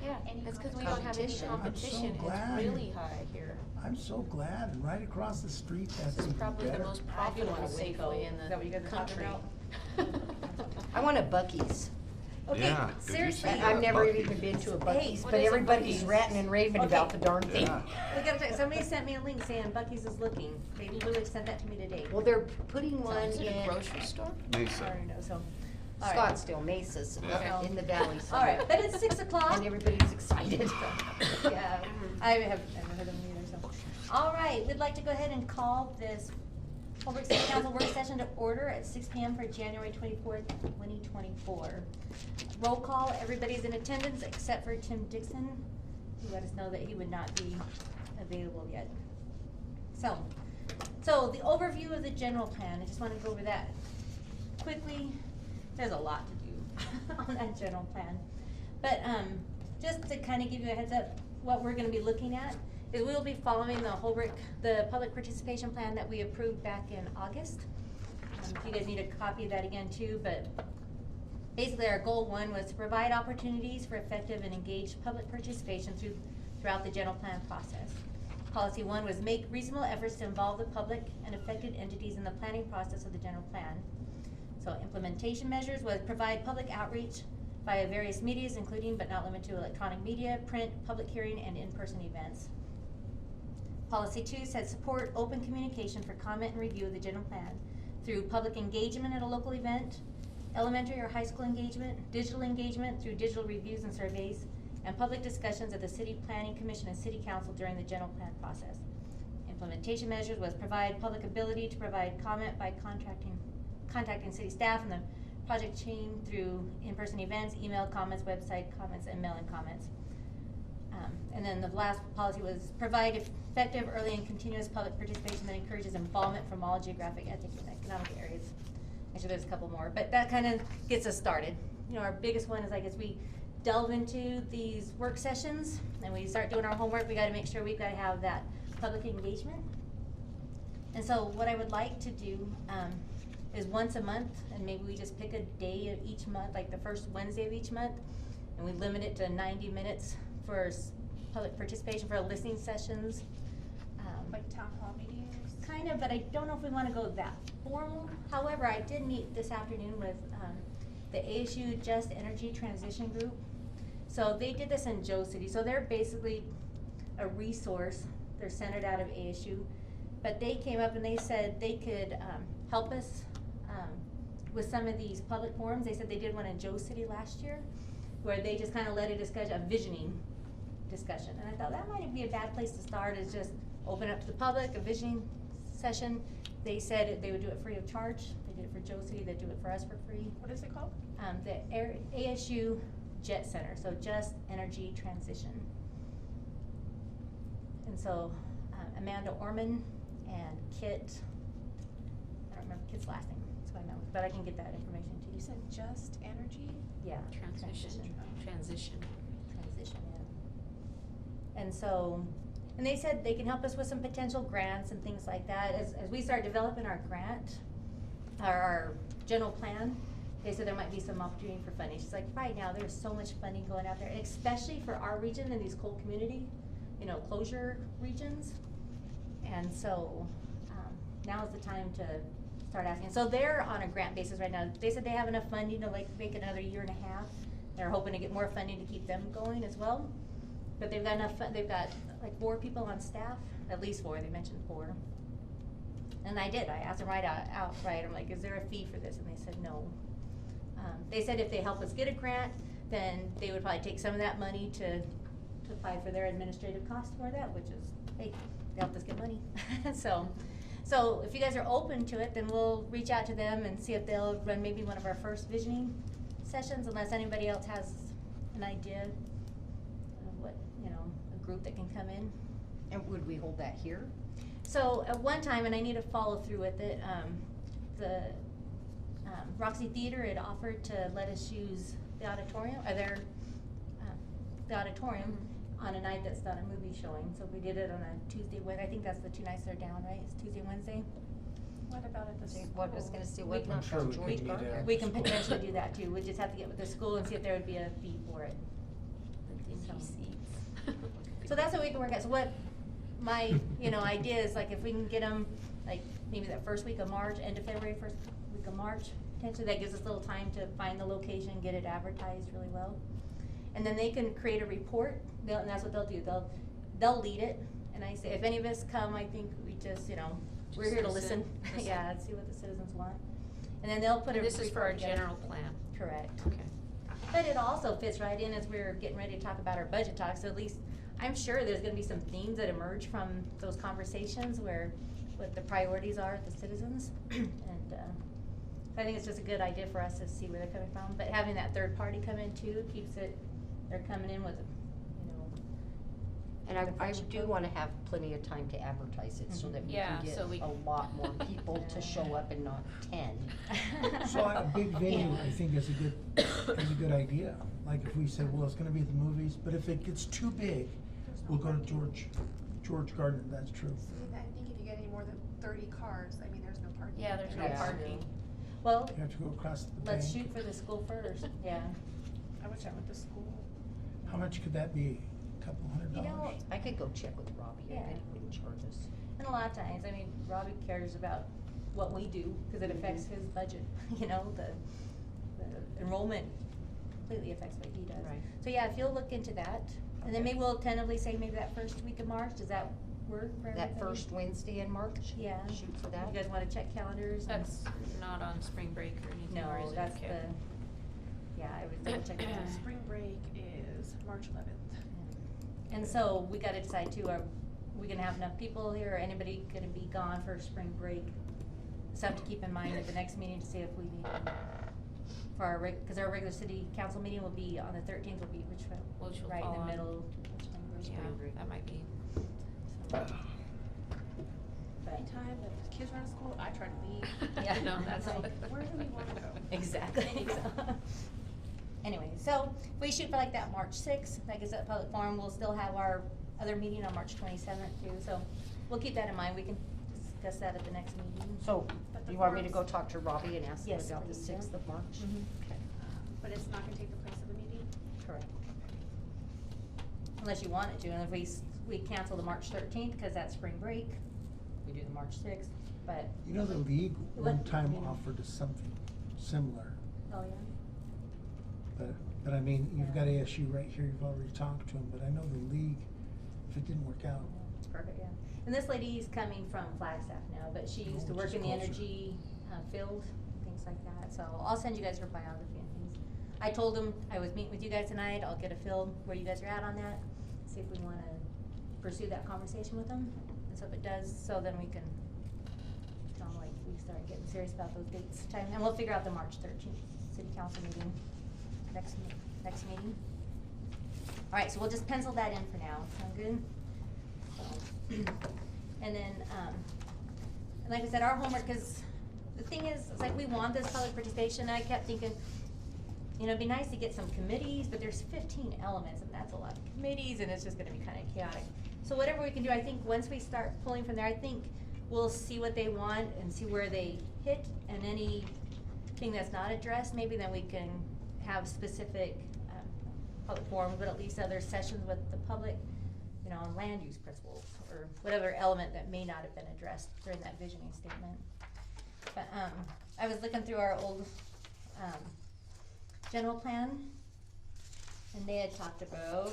Yeah, any that's because we don't have any competition. glad. It's really high here. I'm so glad, right across the street, that's This is even probably better. the most I do profitable want a Waco. Safeway in Is that what you guys the are talking country. about? I want a Buc-ee's. Okay, Yeah, did you seriously. see I've never Buc-ee's. even been to a Hey, Buc-ee's, what but is a everybody's Buc-ee's? ranting and raving Okay. about the darn thing. Yeah. I gotta tell you, somebody sent me a link saying Buc-ee's is looking. They literally sent that to me today. Well, they're putting one Is it a in grocery store? Mesa. I already know, so. All right. Scottsdale, Mesas, Yeah. up in the valley All somewhere. right, but it's 6 o'clock. And everybody's excited. Yeah, I have never heard of them either, so. All right, we'd like to go ahead and call this Holbrook City Council work session to order at 6 PM for January 24th, 2024. Roll call, everybody's in attendance except for Tim Dixon, who let us know that he would not be available yet. So the overview of the general plan, I just wanna go over that quickly. There's a lot to do on that general plan. But just to kind of give you a heads up, what we're gonna be looking at is we'll be following the public participation plan that we approved back in August. If you guys need a copy of that again too, but basically our goal one was to provide opportunities for effective and engaged public participation throughout the general plan process. Policy one was make reasonable efforts to involve the public and affected entities in the planning process of the general plan. So implementation measures was provide public outreach via various medias, including but not limited to electronic media, print, public hearing, and in-person events. Policy two said support open communication for comment and review of the general plan through public engagement at a local event, elementary or high school engagement through digital reviews and surveys, and public discussions at the City Planning Commission and City Council during the general plan process. Implementation measures was provide public ability to provide comment by contacting city staff and the project team through in-person events, email comments, website comments, and mail-in comments. And then the last policy was provide effective, early, and continuous public participation that encourages involvement from all geographic, ethnic, and economic areas. Actually, there's a couple more, but that kind of gets us started. You know, our biggest one is like as we delve into these work sessions and we start doing our homework, we gotta make sure we've gotta have that public engagement. And so what I would like to do is once a month, and maybe we just pick a day of each month, like the first Wednesday of each month, and we limit it to 90 minutes for public participation for listening sessions. Like town hall meetings? Kind of, but I don't know if we wanna go that formal. However, I did meet this afternoon with the ASU Just Energy Transition Group. So they did this in Joe City, so they're basically a resource. They're centered out of ASU, but they came up and they said they could help us with some of these public forums. They said they did one in Joe City last year, where they just kind of led a visioning discussion. And I thought that might be a bad place to start, is just open up to the public, a visioning session. They said they would do it free of charge. They did it for Joe City, they'd do it for us for free. What is it called? The ASU Jet Center, so Just Energy Transition. And so Amanda Orman and Kit, I don't remember Kit's last name, that's what I know, but I can get that information to you. You said Just Energy? Yeah. Transition. Transition, yeah. And so, and they said they can help us with some potential grants and things like that. As we start developing our grant, our general plan, they said there might be some opportunity for funding. She's like, right now, there's so much funding going out there, and especially for our region and these coal community, closure regions. And so, now's the time to start asking. So they're on a grant basis right now. They said they have enough funding to make another year and a half. They're hoping to get more funding to keep them going as well. But they've got enough, they've got like 4 people on staff, at least 4, they mentioned 4. And I asked them outright, I'm like, is there a fee for this? And they said no. They said if they help us get a grant, then they would probably take some of that money to apply for their administrative cost for that, which is, hey, they helped us get money. So if you guys are open to it, then we'll reach out to them and see if they'll run maybe one of our first visioning sessions, unless anybody else has an idea of what, a group that can come in. And would we hold that here? So at one time, and I need to follow through with it, the Roxy Theater had offered to let us use the auditorium, the auditorium on a night that's not a movie showing. So we did it on a Tuesday, I think that's the 2 nights they're down, right? It's Tuesday, Wednesday. What about at the school? What was gonna say, We what can- about sure we George could Gardner? meet We can potentially do that too. We just have to get with the school and see if there would be a fee for it. Empty seats. So that's what we can work out. So what my, idea is, like, if we can get them, like, maybe that first week of March, end of February, first week of March, potentially, that gives us a little time to find the location, get it advertised really well. And then they can create a report, and that's what they'll do. They'll lead it, and I say, if any of us come, I think we just, we're Just here to listen. listen. Yeah, and see what the citizens want. And then they'll put a This is for report our together. general plan. Correct. Okay. But it also fits right in as we're getting ready to talk about our budget talk, so at least, I'm sure there's gonna be some themes that emerge from those conversations where, what the priorities are of the citizens. And, I think it's just a good idea for us to see where they're coming from, but having that third party come in too, keeps it, they're coming in with, And I do wanna have plenty of time to advertise it so that we Yeah, can get so we- a lot more people to show up and not 10. So a big venue, I think, is a good idea. Like if we said, well, it's gonna be at the movies, but if it gets too big, we'll go to George Gardner, that's true. See, I think if you get any more than 30 cars, I mean, there's no parking. Yeah, there's no Yeah. parking. Well, You have to go across the bank. let's shoot for the school first, yeah. I wish I went to school. How much could that be? A couple $100? I could go check with Robbie, I Yeah. bet he wouldn't charge us. And a lot of times, I mean, Robbie cares about what we do, cause it affects his budget, the enrollment completely affects what he does. Right. So yeah, if you'll look into that, and then maybe we'll tentatively say maybe that first week of March, does that work for everybody? That first Wednesday in March? Yeah. Shoot for that? You guys wanna check calendars? and- That's not on spring break or anything, or No, is it? that's Okay. I would double check that. Spring break is March 11th. And so, we gotta decide too, are we gonna have enough people here, or anybody gonna be gone for spring break? Something to keep in mind at the next meeting to see if we need to, for our cause our regular city council meeting will be on the 13th, will be Which will right in fall the on- middle of spring break. Yeah, Spring break. that might be. But- Anytime that the kids are out of school, I try to leave. Yeah. No, that's Like, all. where do we wanna go? Exactly. Anyway, so if we shoot for like that March 6th, that gives that public forum, we'll still have our other meeting on March 27th too, so we'll keep that in mind, we can discuss that at the next meeting. So, But the you want me to forms- go talk to Robbie and ask him Yes, about the please, yeah. 6th of March? Mhm. Okay. But it's not gonna take the place of the meeting? Correct. Unless you want it to, and if we cancel the March 13th, cause that's spring break, we do the March 6th, but, The league one What- time offered us something similar, oh yeah? but I mean, you've got ASU right here, you've already talked to them, but I know the league, if it didn't work out. Perfect, yeah. And this lady's coming from Flagstaff now, but she used to Oh, work just in the closer. energy field, things like that, so I'll send you guys her biography and things. I told them I was meeting with you guys tonight, I'll get a feel where you guys are at on that, see if we wanna pursue that conversation with them. And so if it does, so then we can tell them, like, we start getting serious about those dates, time, and we'll figure out the March 13th city council meeting, next meeting. Alright, so we'll just pencil that in for now, sound good? So, and then, and like I said, our homework, cause the thing is, it's like we want this public participation, and I kept thinking, it'd be nice to get some committees, but there's 15 elements, and that's a lot of committees, and it's just gonna be kinda chaotic. So whatever we can do, I think once we start pulling from there, I think we'll see what they want and see where they hit, and anything that's not addressed, maybe then we can have specific, public forums, but at least other sessions with the public, on land use principles, or whatever element that may not have been addressed during that visioning statement. But, I was looking through our old, general plan, and they had talked about, what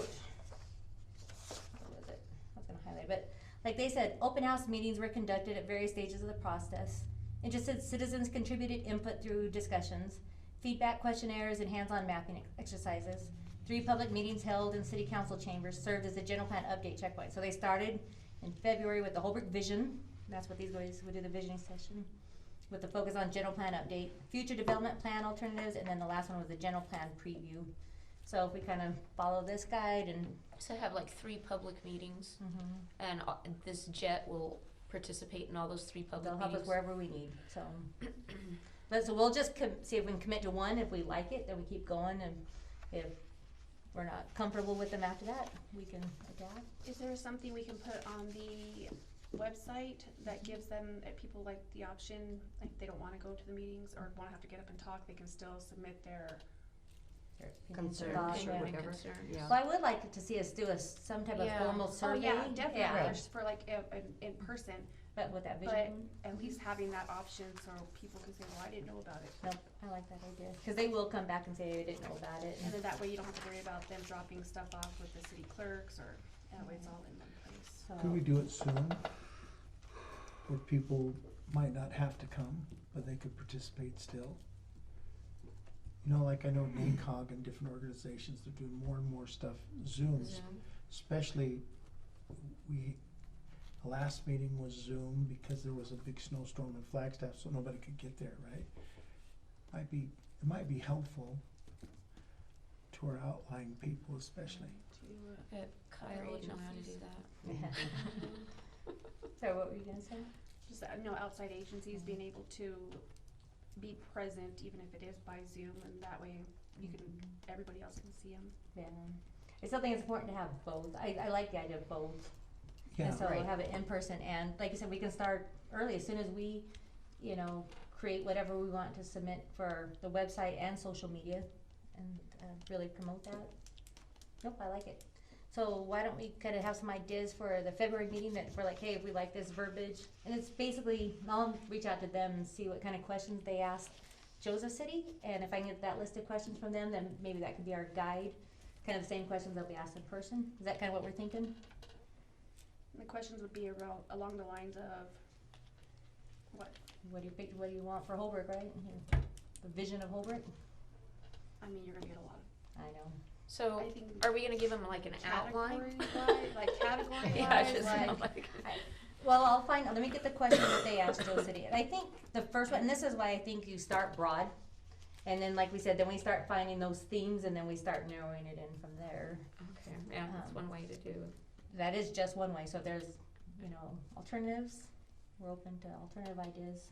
was it? I was gonna highlight, but, like they said, open house meetings were conducted at various stages of the process. Interested citizens contributed input through discussions, feedback questionnaires, and hands-on mapping exercises. 3 public meetings held in city council chambers served as a general plan update checkpoint. So they started in February with the Holbrook vision. That's what these guys would do, the visioning session, with the focus on general plan update, future development plan alternatives, and then the last one was the general plan preview. So if we kind of follow this guide and, So have like 3 public meetings, and this jet will participate in all those 3 public they'll meetings? help us wherever we need, so. But so we'll just see if we can commit to one. If we like it, then we keep going, and if we're not comfortable with them after that, we can adapt. Is there something we can put on the website that gives them, people like the option, like they don't wanna go to the meetings or wanna have to get up and talk, they can still submit their their opinions and Concerns thoughts, or Opinion yeah. and whatever. concerns. Yeah. Well, I would like to see us do some type of Yeah. formal Oh, survey. yeah, definitely, Yeah, just for like, in person, but with that but vision. at least having that option so people can say, well, I didn't know about it. Nope, I like that idea, cause they will come back and say they didn't know about it. And then that way you don't have to worry about them dropping stuff off with the city clerks, or that way it's all in one place. So- Could we do it soon? Where people might not have to come, but they could participate still? You know, like I know NACOG and different organizations, they're doing more and more stuff, Zooms, Zoom. especially, the last meeting was Zoom because there was a big snowstorm in Flagstaff, so nobody could get there, right? It might be helpful to our outlying people especially. Kyle would know how to do that. Yeah. So what were you gonna say? Just, outside agencies being able to be present, even if it is by Zoom, and that way you can, everybody else can see them. Yeah, I still think it's important to have both. I like the idea of both. Yeah, And so Right. have it in person, and like you said, we can start early, as soon as we, create whatever we want to submit for the website and social media, and, really promote that. Nope, I like it. So why don't we kinda have some ideas for the February meeting, that we're like, hey, if we like this verbiage, and it's basically, I'll reach out to them and see what kind of questions they asked Joseph City, and if I can get that list of questions from them, then maybe that could be our guide, kind of the same questions that we asked in person. Is that kinda what we're thinking? And the questions would be along the lines of, what? What do you want for Holbrook, right? The vision of Holbrook? I mean, you're gonna get a lot of, I know. So, I think. are we gonna give them like an outline? Category-wise, like category-wise, Yeah, just like, Well, let me get the question that they asked Joe City. And I think the first one, and this is why I think you start broad. And then, like we said, then we start finding those themes, and then we start narrowing it in from there. Okay, yeah, that's one way to do it. That is just one way, so if there's, alternatives, we're open to alternative ideas.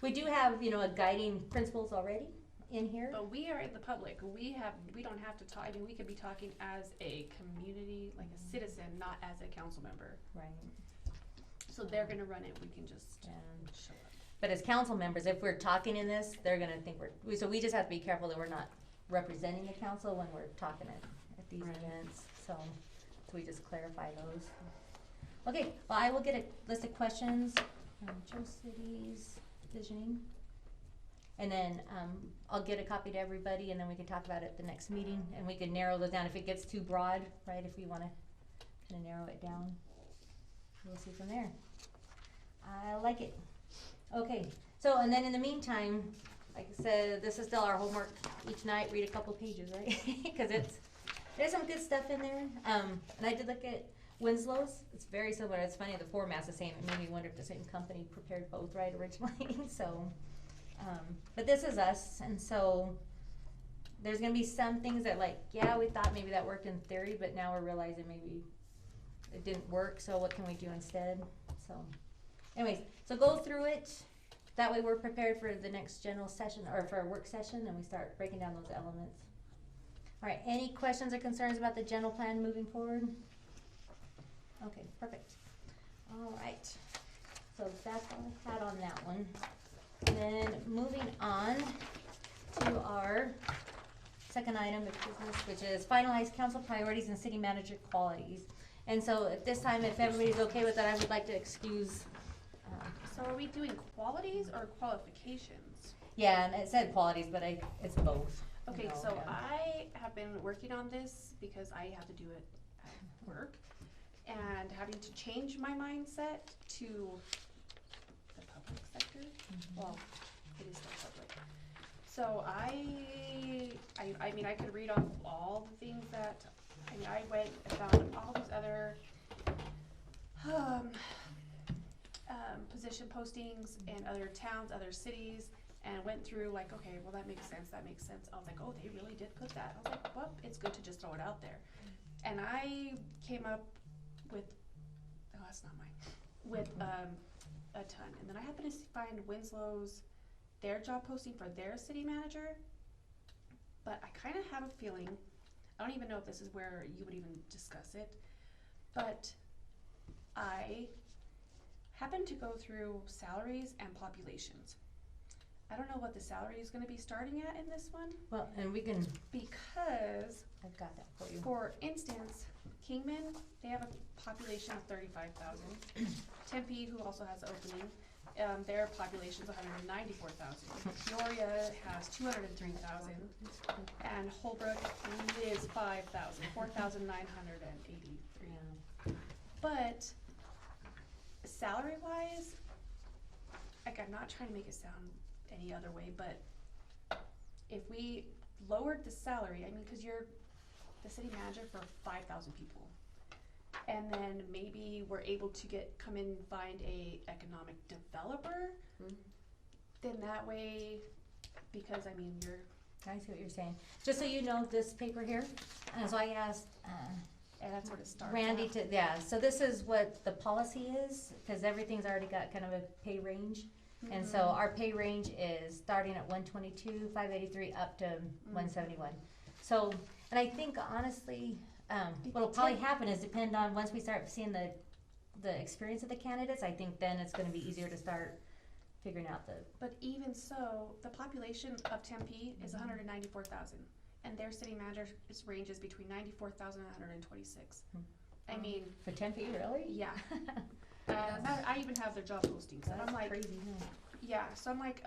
We do have, a guiding principles already in here. but we are in the public, we don't have to talk, I mean, we could be talking as a community, like a citizen, not as a council member. Right. So they're gonna run it, we can just And, show up. but as council members, if we're talking in this, they're gonna think so we just have to be careful that we're not representing the council when we're talking at these Right. events, so we just clarify those. Okay, well, I will get a list of questions from Joe City's visioning. And then, I'll get a copy to everybody, and then we can talk about it at the next meeting, and we can narrow those down if it gets too broad, right, if we wanna kinda narrow it down. We'll see from there. I like it. Okay, so, and then in the meantime, like I said, this is still our homework each night, read a couple pages, right? Cause there's some good stuff in there, and I did look at Winslow's, it's very similar, it's funny, the format's the same, it made me wonder if the same company prepared both right originally, so. But this is us, and so there's gonna be some things that we thought maybe that worked in theory, but now we're realizing maybe it didn't work, so what can we do instead? So, anyways, so go through it, that way we're prepared for the next general session, or for our work session, and we start breaking down those elements. Alright, any questions or concerns about the general plan moving forward? Okay, perfect. Alright, so that's all I had on that one. And then moving on to our second item of business, which is finalize council priorities and city manager qualities. And so at this time, if everybody's okay with that, I would like to excuse, So are we doing qualities or qualifications? yeah, and it said qualities, but it's both. Okay, you know, so yeah. I have been working on this because I have to do it at work, and having to change my mindset to the public sector. Well, it is still public. So I mean, I could read off all the things that, I went and found all these other, position postings in other towns, other cities, and went through like, okay, well, that makes sense. I was like, oh, they really did put that. I was like, well, it's good to just throw it out there. And I came up with, oh, that's not mine, with, a ton. And then I happened to find Winslow's, their job posting for their city manager. But I kind of have a feeling, I don't even know if this is where you would even discuss it, but I happened to go through salaries and populations. I don't know what the salary is gonna be starting at in this one, Well, and we can, because, I've got that for you. for instance, Kingman, they have a population of 35,000. Tempe, who also has an opening, their population's 194,000. Peoria has 203,000, and Holbrook is 5,000, 4,983. Yeah. But salary-wise, like, I'm not trying to make it sound any other way, but if we lowered the salary, I mean, cause you're the city manager for 5,000 people. And then maybe we're able to come in and find a economic developer, then that way, because I mean, I see what you're saying. Just so you know, this paper here, so I asked, and that's where it starts. Randy at. to, yeah, so this is what the policy is, cause everything's already got kind of a pay range. And so our pay range is starting at 122, 583 up to 171. So, and I think honestly, what'll probably happen is depend on, once we start seeing the experience of the candidates, I think then it's gonna be easier to start figuring out the, But even so, the population of Tempe is 194,000, and their city manager ranges between 94,000 and 126. I mean, for Tempe, really? yeah. I even have their job postings, and I'm That's like, crazy, huh? yeah. So I'm like,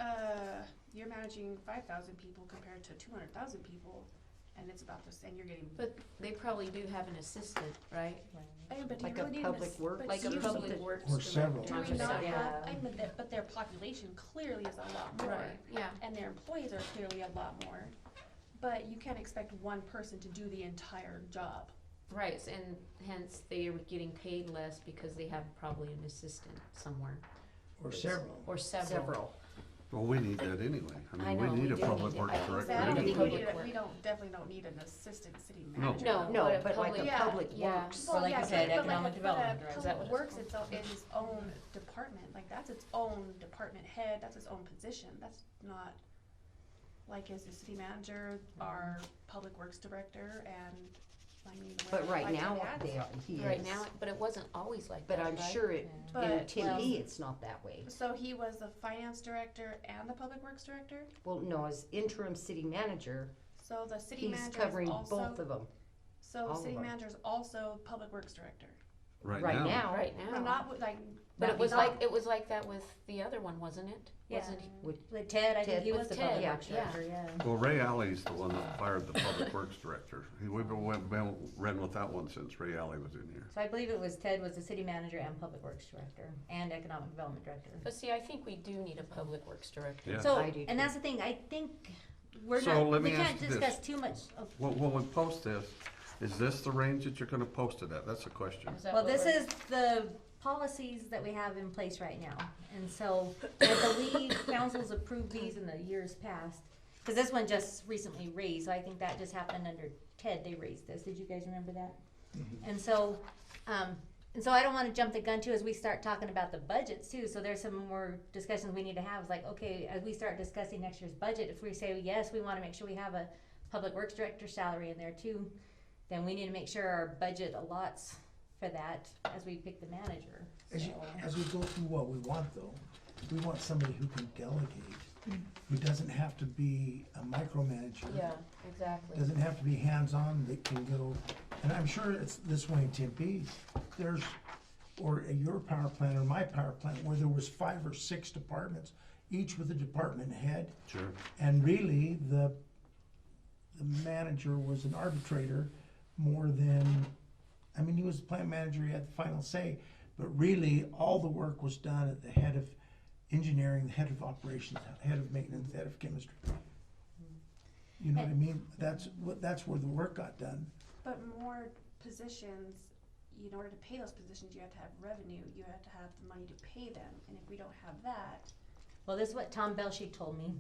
you're managing 5,000 people compared to 200,000 people, and it's about this, and you're getting. But they probably do have an assistant, right? But do Like you a really need public works but Like a you- public works Or several. Do director. we not Yeah. have? I mean, but their population clearly is a lot more, Right, yeah. and their employees are clearly a lot more. But you can't expect one person to do the entire job. Right, and hence they are getting paid less because they have probably an assistant somewhere, Or several. or several. Well, we need that anyway. I I mean, know, we we need a do public need it. works I think director I don't Maybe think anyway. we need public we definitely don't need an assistant city No. manager. No, No, but a but like a public- public yeah. works. Or like you said, but economic development But director. Is that Public what Works is its own department, like that's its own department head, that's its own position, that's not, like, is the city manager our public works director, and, I mean, the way But I right like now, it adds- they are, he is. Right now, but it wasn't always like But that, I'm right? sure it, in But- Tempe, it's not that way. So he was the finance director and the public works director, Well, no, as interim city manager, so the city he's manager covering is both also, of them. so all the city of 'em. manager is also public works director. Right now, Right But now. not like, But it was not- like, it was like that with the other one, wasn't it? Yeah. Wasn't he? Like Ted, I think Ted he was was the Ted, public yeah, works director, yeah. Well, Ray Alley's the one that fired the public works director. We've been ran with that one since Ray Alley was in here. So I believe it was Ted was the city manager and public works director and economic development director. But see, I think we do need a public works director. Yeah. So, I do and too. that's the thing, I think we're So not, let we me can't ask you this. discuss too much. Oh, When we post this, is this the range that you're gonna post it at? That's the question. Is that well, what this we're- is the policies that we have in place right now. And so I believe council's approved these in the years past. Cause this one just recently raised, so I think that just happened under Ted, they raised this. Did you guys remember that? And so I don't wanna jump the gun too as we start talking about the budgets too, so there's some more discussions we need to have, it's like, okay, as we start discussing next year's budget, if we say, yes, we wanna make sure we have a public works director salary in there too, then we need to make sure our budget allots for that as we pick the manager. As we go through what we want though, we want somebody who can delegate, who doesn't have to be a micromanager. Yeah, exactly. Doesn't have to be hands-on, that can go, and I'm sure it's this way in Tempe, there's, or at your power plant or my power plant, where there was 5 or 6 departments, each with a department head, Sure. and really, the manager was an arbitrator more than, I mean, he was the plant manager, he had the final say, but really, all the work was done at the head of engineering, the head of operations, the head of maintenance, the head of chemistry. You know what I mean? That's where the work got done. But more positions, in order to pay those positions, you have to have revenue, you have to have the money to pay them, and if we don't have that, Well, this is what Tom Belshie told me,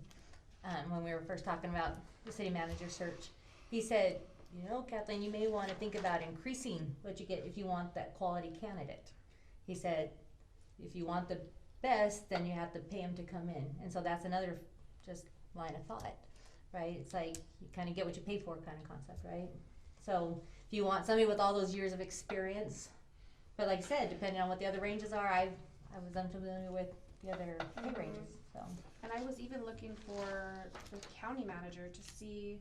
when we were first talking about the city manager search. He said, you know, Kathleen, you may wanna think about increasing what you get if you want that quality candidate. He said, if you want the best, then you have to pay them to come in, and so that's another just line of thought, right? It's like, you kinda get what you pay for kind of concept, right? So, if you want somebody with all those years of experience, but like I said, depending on what the other ranges are, I was unfamiliar with the other pay ranges. so. And I was even looking for the county manager to see,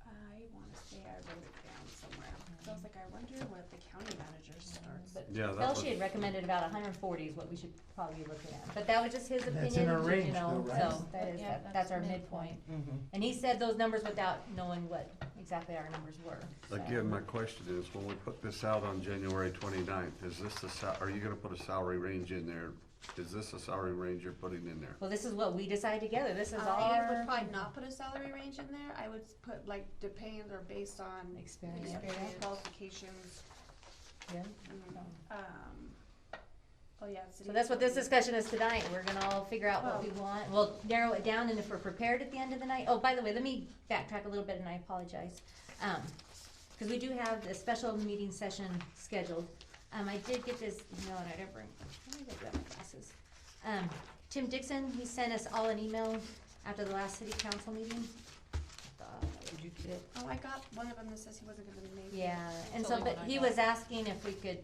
I wanna say I wrote it down somewhere. So I was like, I wonder what the county manager starts. But Yeah, that Phil, was, she had recommended about 140 is what we should probably be looking at, but that was just his That's opinion, in our you range know, though, right? so that is, Yeah, that's our that's midpoint. Mhm. And he said those numbers without knowing what exactly our numbers were, so. again, my question is, when we put this out on January 29th, is this are you gonna put a salary range in there? Is this a salary range you're putting in there? Well, this is what we decide together, this is I would our probably not put a salary range in there, I would put like depend or based on experience. qualifications, Yeah. oh yeah. city So that's what this employees. discussion is tonight, we're gonna all figure out what we want, we'll narrow it down, and if we're prepared at the end of the night, oh, by the way, let me backtrack a little bit, and I apologize. Cause we do have the special meeting session scheduled, I did get this email, and I didn't bring, where did I grab my glasses? Tim Dixon, he sent us all an email after the last city council meeting. Did you get it? Oh, I got one of them that says he wasn't gonna make it. Yeah, and That's so, the only but one I he got. was asking if we could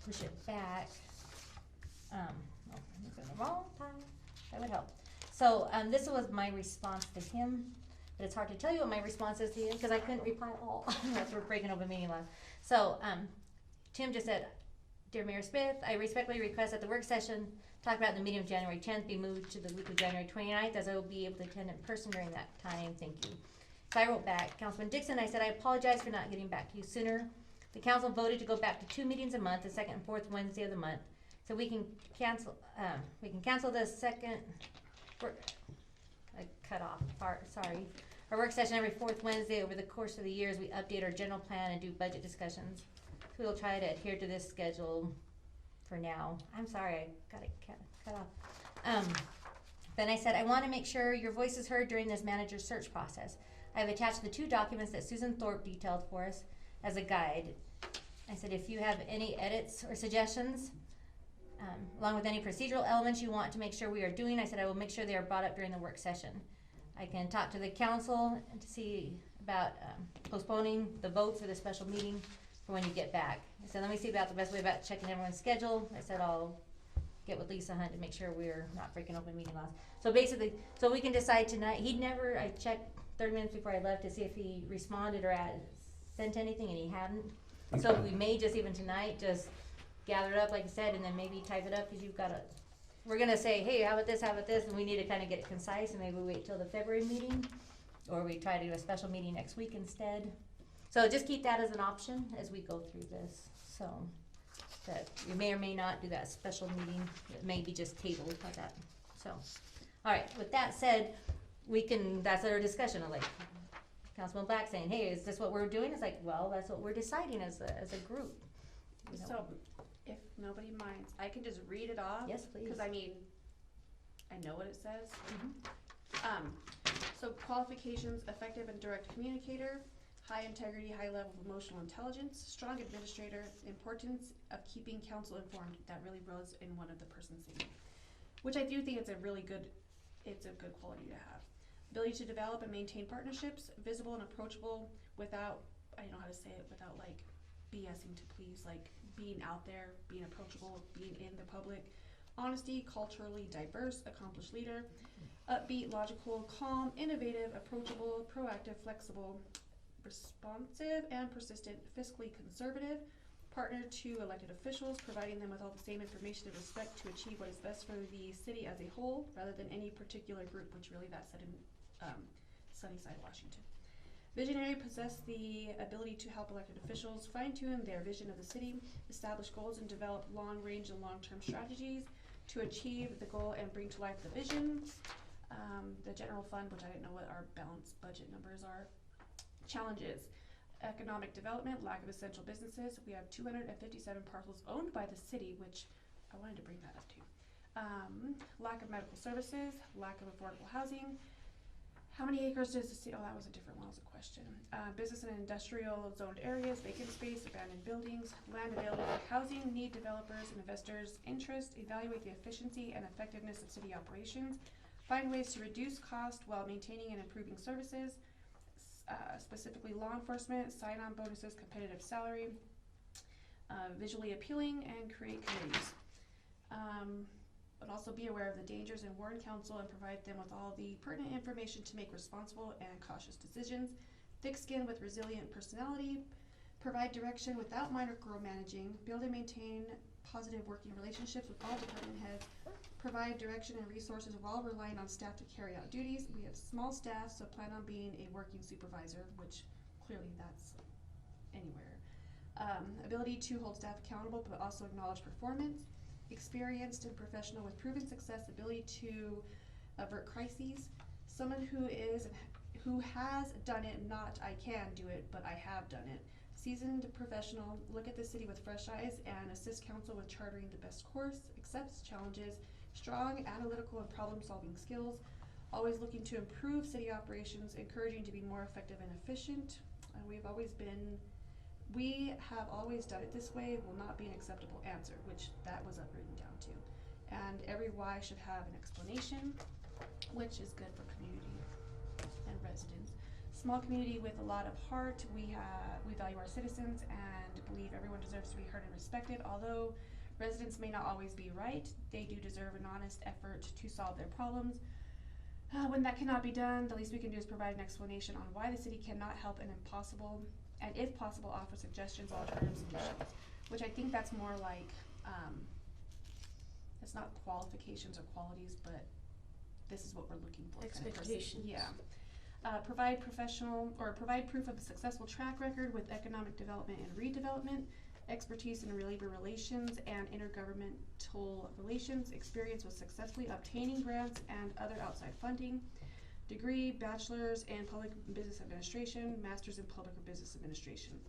push it back. Oh, I'm looking at the wrong time, that would help. So, this was my response to him, but it's hard to tell you what my response is to him, cause I couldn't reply all, that's, we're breaking open meeting law. So, Tim just said, "Dear Mayor Smith, I respectfully request that the work session talk about the meeting of January 10th be moved to the week of January 29th, as I will be able to attend in person during that time, thank you." So I wrote back, "Councilman Dixon, I said I apologize for not getting back to you sooner. The council voted to go back to 2 meetings a month, the second and fourth Wednesday of the month. So we can cancel the second, I cut off part, sorry. Our work session every fourth Wednesday over the course of the year as we update our general plan and do budget discussions. So we'll try to adhere to this schedule for now." I'm sorry, I got it cut off. Then I said, "I want to make sure your voice is heard during this manager search process. I've attached the 2 documents that Susan Thorpe detailed for us as a guide." I said, "If you have any edits or suggestions, along with any procedural elements you want to make sure we are doing," I said, "I will make sure they are brought up during the work session. I can talk to the council and to see about postponing the vote for the special meeting for when you get back." I said, "Let me see about the best way about checking everyone's schedule." I said, "I'll get with Lisa Hunt to make sure we're not breaking open meeting laws." So basically, so we can decide tonight. I checked 30 minutes before I left to see if he responded or sent anything, and he hadn't. So we may just even tonight just gather it up, like you said, and then maybe type it up, because we're gonna say, "Hey, how about this, and we need to kinda get it concise, and maybe we wait till the February meeting, or we try to do a special meeting next week instead. So just keep that as an option as we go through this, so, that we may or may not do that special meeting, it may be just tabled like that, so. Alright, with that said, that's our discussion, like, Councilman Black saying, "Hey, is this what we're doing?" It's like, well, that's what we're deciding as a group. You know? So, if nobody minds, I can just read it off. Yes, please. Cause I mean, I know what it says. Mhm. So qualifications: effective and direct communicator, high integrity, high level of emotional intelligence, strong administrator, importance of keeping council informed. That really was in one of the persons saying, which I do think it's a good quality to have. Ability to develop and maintain partnerships, visible and approachable without, I don't know how to say it, without like BSing to please, like being out there, being approachable, being in the public. Honesty, culturally diverse, accomplished leader, upbeat, logical, calm, innovative, approachable, proactive, flexible, responsive, and persistent, fiscally conservative, partner to elected officials, providing them with all the same information and respect to achieve what is best for the city as a whole, rather than any particular group, which really that's said in Sunnyside, Washington. Visionary, possess the ability to help elected officials fine-tune their vision of the city, establish goals and develop long-range and long-term strategies to achieve the goal and bring to life the vision. The general fund, which I didn't know what our balanced budget numbers are. Challenges: economic development, lack of essential businesses. We have 257 parcels owned by the city, which I wanted to bring that up too. Lack of medical services, lack of affordable housing. How many acres does the city, oh, that was a different one, that was a question. Business and industrial zoned areas, vacant space, abandoned buildings, land available for housing, need developers and investors' interest, evaluate the efficiency and effectiveness of city operations, find ways to reduce cost while maintaining and improving services, specifically law enforcement, sign-on bonuses, competitive salary, visually appealing, and create committees. but also be aware of the dangers and warn council and provide them with all the pertinent information to make responsible and cautious decisions. Thick skin with resilient personality, provide direction without micromanaging, build and maintain positive working relationships with all department heads, provide direction and resources while relying on staff to carry out duties. We have small staff, so plan on being a working supervisor, which clearly that's anywhere. Ability to hold staff accountable but also acknowledge performance. Experienced and professional with proven success, ability to avert crises. Someone who has done it, not I can do it, but I have done it. Seasoned professional, look at the city with fresh eyes and assist council with charting the best course, accepts challenges, strong analytical and problem-solving skills, always looking to improve city operations, encouraging to be more effective and efficient. And we have always done it this way will not be an acceptable answer, which that was written down too. And every why should have an explanation, which is good for community and residents. Small community with a lot of heart. We value our citizens and believe everyone deserves to be heard and respected. Although residents may not always be right, they do deserve an honest effort to solve their problems. When that cannot be done, the least we can do is provide an explanation on why the city cannot help an impossible, and if possible, offer suggestions, alternative solutions. Which I think that's more like, it's not qualifications or qualities, but this is what we're looking for. kind of person. Expectations. Yeah. Provide proof of a successful track record with economic development and redevelopment, expertise in labor relations and intergovernmental relations, experience with successfully obtaining grants and other outside funding, degree, bachelor's in public business administration, master's in public or business administration.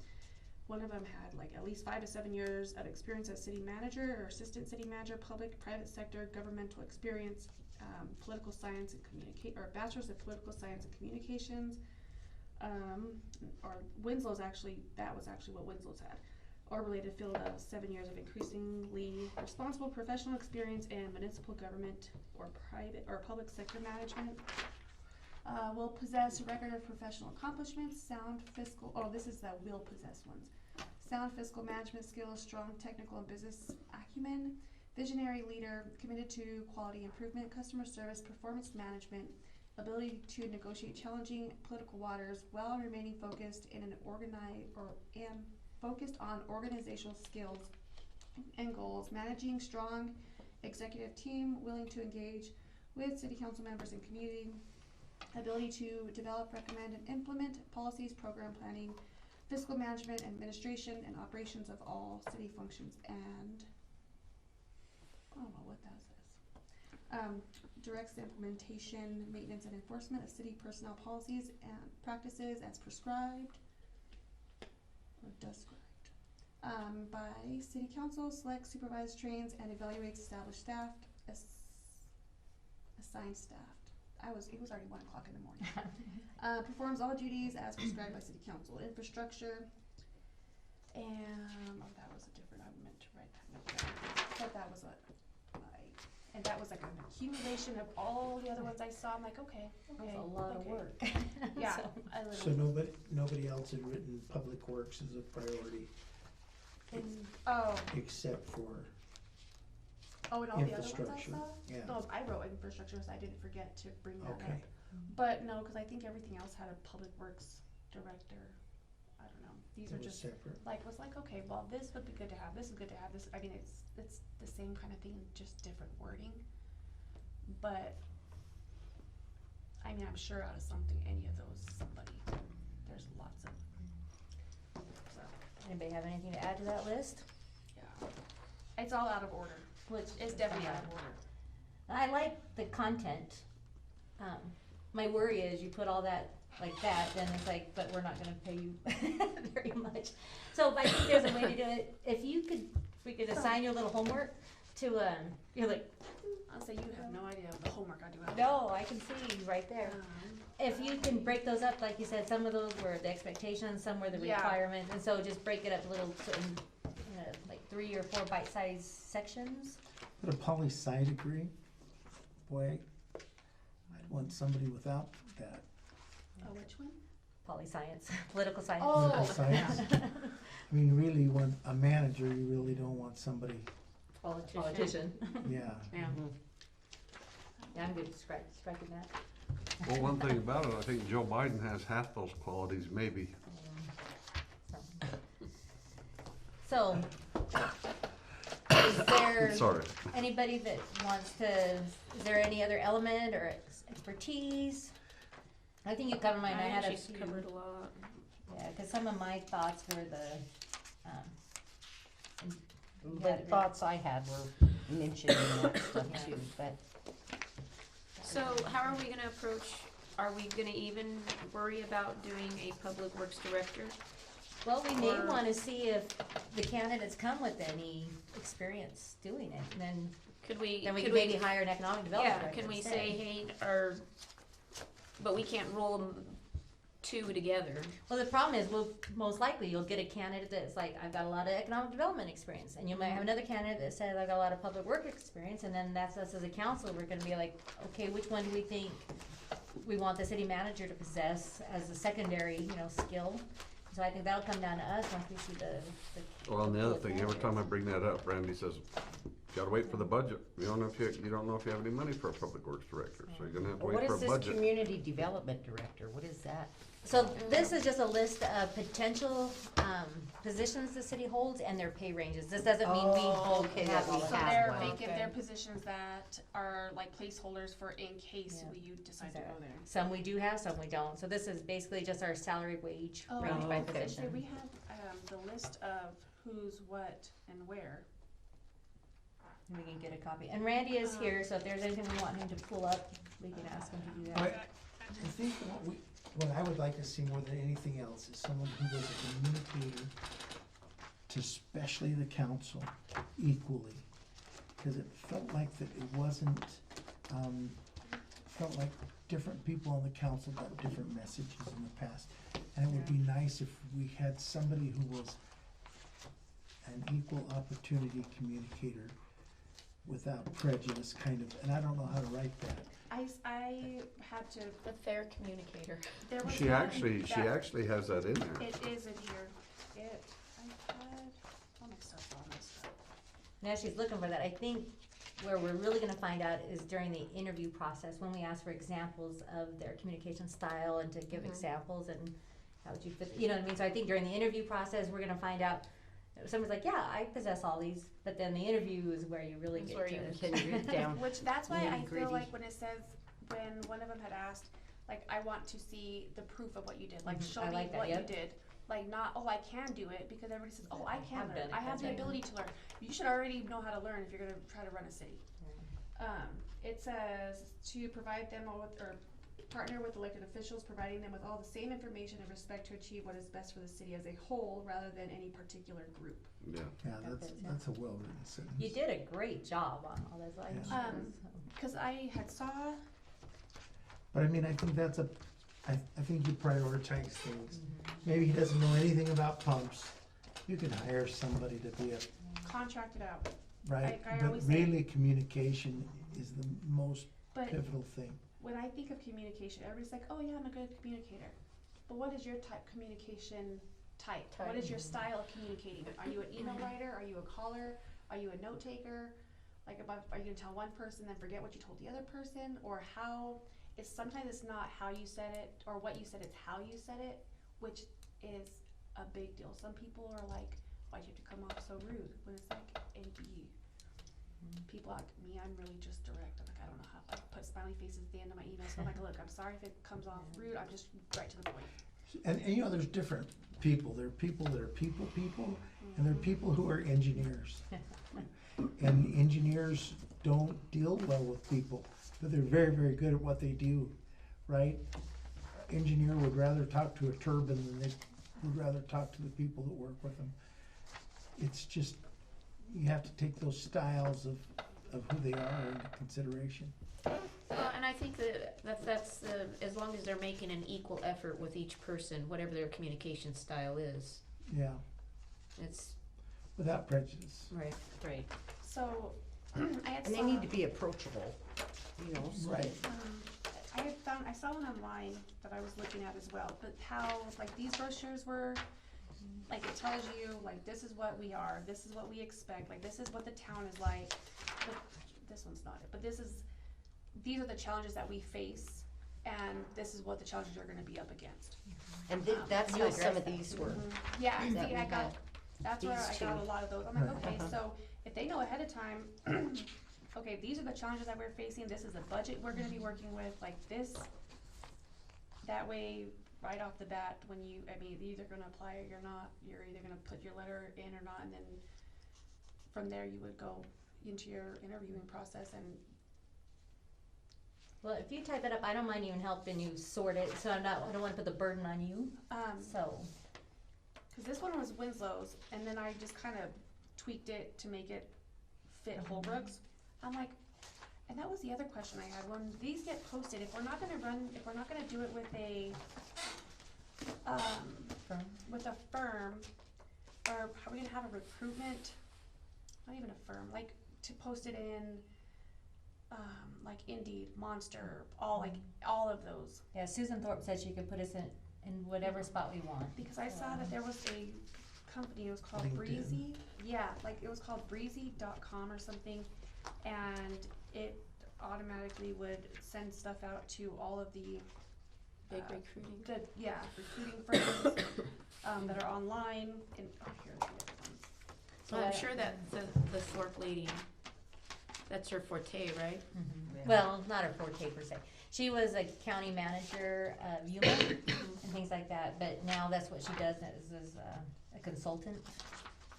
One of them had like at least 5 to 7 years of experience as city manager or assistant city manager, public, private sector, governmental experience, political science and or bachelor's of political science and communications, or Winslow's that was actually what Winslow's had, or related field of 7 years of increasingly responsible professional experience in municipal government or private or public sector management. Will possess a record of professional accomplishments, sound fiscal, this is the will possess ones. Sound fiscal management skills, strong technical and business acumen, visionary leader, committed to quality improvement, customer service, performance management, ability to negotiate challenging political waters while remaining focused focused on organizational skills and goals, managing strong executive team, willing to engage with city council members and community, ability to develop, recommend, and implement policies, program planning, fiscal management, administration, and operations of all city functions, and I don't know what that says. Directs the implementation, maintenance, and enforcement of city personnel policies and practices as prescribed or described by city council, selects, supervises, trains, and evaluates established staff, assigned staff. It was already 1 o'clock in the morning. Performs all duties as prescribed by city council. Infrastructure, and that was a different. I meant to write that. But that was and that was like an accumulation of all the other ones I saw. I'm like, okay. That's a lot of work. Yeah, So- So nobody else had written public works as a priority, except for and all the other ones I infrastructure. saw? Yeah. No, I wrote infrastructure, so I didn't forget to bring that Okay. up. But no, because I think everything else had a public works director. I don't know. These It are was just separate. was like, okay, well, this would be good to have. This is good to have. This, I mean, it's the same kind of thing, just different wording. But I mean, I'm sure out of something, any of those, there's lots of. So Anybody have anything to add to that list? yeah, it's all out of order. Which It's definitely out of order. I like the content. My worry is you put all that like that, then it's like, but we're not gonna pay you very much. So I think there's a way to do it. If we could assign your little homework to, you're like, I'll say you have no idea of the homework I do have. no, I can see right there. If you can break those up, like you said, some of those were the expectations, some were the Yeah. requirements, and so just break it up little certain, like 3 or 4 bite-sized sections. But a poli-sci degree, boy, I'd want somebody without that. Oh, which one? Poli-science, political science. Oh. Political science. I mean, really, when a manager, you really don't want somebody politician. Yeah. Yeah. Yeah, I'm good with striking that. Well, one thing about it, I think Joe Biden has half those qualities, maybe. So, is there Sorry. anybody that wants to, is there any other element or expertise? I think you covered mine, I had a She's few. covered a lot. Yeah, cause some of my thoughts were The thoughts I had were mentioning that stuff too, but So how are we gonna approach, are we gonna even worry about doing a public works director? well, we may Or- wanna see if the candidates come with any experience doing it, and then Could we, we could can we, maybe hire an economic development yeah, director can we instead. say, hey, but we can't roll them two together. Well, the problem is, most likely you'll get a candidate that's like, I've got a lot of economic development experience, and you might have another candidate that says, I've got a lot of public work experience, and then that's us as a council, we're gonna be like, okay, which one do we think we want the city manager to possess as a secondary, skill? So I think that'll come down to us once we see the. Well, and the other full thing, every time I candidates. bring that up, Randy says, gotta wait for the budget. You don't know if you have any money for a public works director, so you're gonna have to what wait for is a this budget. community development director? What is that? So this is just a list of potential, positions the city holds and their pay ranges. This doesn't mean we Oh, hold, okay, have that all we of So that. have they're one. vacant, Okay. they're positions that are like placeholders for in case Yeah. you decide to go there. Some we do have, some we don't. So this is basically just our salary wage Oh, range by okay. So position. we have, the list of who's, what, and where. We can get a copy. And Randy is here, so if there's anything we want him to pull up, we can ask him to do I, that. I think what I would like to see more than anything else is someone who was a communicator to especially the council equally. Cause it felt like that it wasn't, felt like different people on the council got different messages in the past. And it would be nice if we had somebody who was an equal opportunity communicator without prejudice, kind of, and I don't know how to write that. I had to, The fair communicator. there was She one actually has that in there. It is in here. I had, all my stuff's all messed up. Now she's looking for that. I think where we're really gonna find out is during the interview process, when we ask for examples of their communication style and to give Mhm. examples and how would you fit, you know what I mean? So I think during the interview process, we're gonna find out, someone's like, yeah, I possess all these, but then the interview is where you really That's get where to. you Can you read down? Which, that's why I feel Nitty-gritty. like when it says, when one of them had asked, like, I want to see the proof of what you did, like, Mhm, show I me like that, what you yep. did. Like, not, oh, I can do it, because everybody says, oh, I can have learn, done it, I have that's the right. ability to learn. You should already know how to learn if you're gonna try to run a city. It says to provide them with, or partner with elected officials, providing them with all the same information in respect to achieve what is best for the city as a whole, rather than any particular group. Yeah. Yeah, That's it, yeah. that's a well-written sentence. You did a great job on all those items. Yeah. Cause I had saw, But I mean, I think I think you prioritize things. Maybe he doesn't know anything about pumps. You could hire somebody to be a, contracted out, right? I But always say- really, communication is the most but pivotal thing. when I think of communication, everybody's like, oh yeah, I'm a good communicator. But what is your communication type? What is your style of communicating? Are you an email writer? Are you a caller? Are you a note taker? Like, are you gonna tell one person then forget what you told the other person? Or how, sometimes it's not how you said it or what you said, it's how you said it, which is a big deal. Some people are like, why'd you have to come off so rude? When it's like, AD. People like me, I'm really just direct. I'm like, I don't know how, I put smiley faces at the end of my emails. So I'm like, look, I'm sorry if it comes off rude. I'm just right to the point. And you know, there's different people. There are people that are people, and there are people who are engineers. And engineers don't deal well with people, but they're very, very good at what they do, right? Engineer would rather talk to a turbine than they would rather talk to the people that work with them. It's just, you have to take those styles of who they are into consideration. Well, and I think that's the, as long as they're making an equal effort with each person, whatever their communication style is, Yeah, it's, without prejudice. right. Right. So I had And they need to be approachable, you know, so Right. I saw one online that I was looking at as well, but how, like, these brochures were Like, it tells you, like, this is what we are, this is what we expect, like, this is what the town is like. But this one's not it, but these are the challenges that we face, and this is what the challenges are gonna be up against. And that's You how some of address these were. Yeah, That see, we I got, had that's where these I got two. a lot of those, I'm like, Right. okay, so if they know ahead of time, okay, these are the challenges that we're facing, this is the budget we're gonna be working with, like this, that way, right off the bat, when you, I mean, you're either gonna apply or you're not, you're either gonna put your letter in or not, and then from there you would go into your interviewing process and, Well, if you type it up, I don't mind even helping you sort it, so I don't wanna put the burden on you, so. cause this one was Winslow's, and then I just kinda tweaked it to make it fit Holbrook's. I'm like, and that was the other question I had, when these get posted, if we're not gonna do it with a, Firm. with a firm, or are we gonna have a recruitment, not even a firm, like, to post it in, like Indeed, Monster, all of those. Yeah, Susan Thorpe said she could put us in whatever spot we want. Because I saw that there was a company, it was called LinkedIn. Breezy, yeah, like, it was called breezy.com or something, and it automatically would send stuff out to all of the Big recruiting. recruiting firms, that are online, and, here's the other ones. So I'm sure that the Thorpe lady, that's her forte, right? Mhm. Well, not her forte per se. She was a county manager of Yuma and things like that, but now that's what she does, is a consultant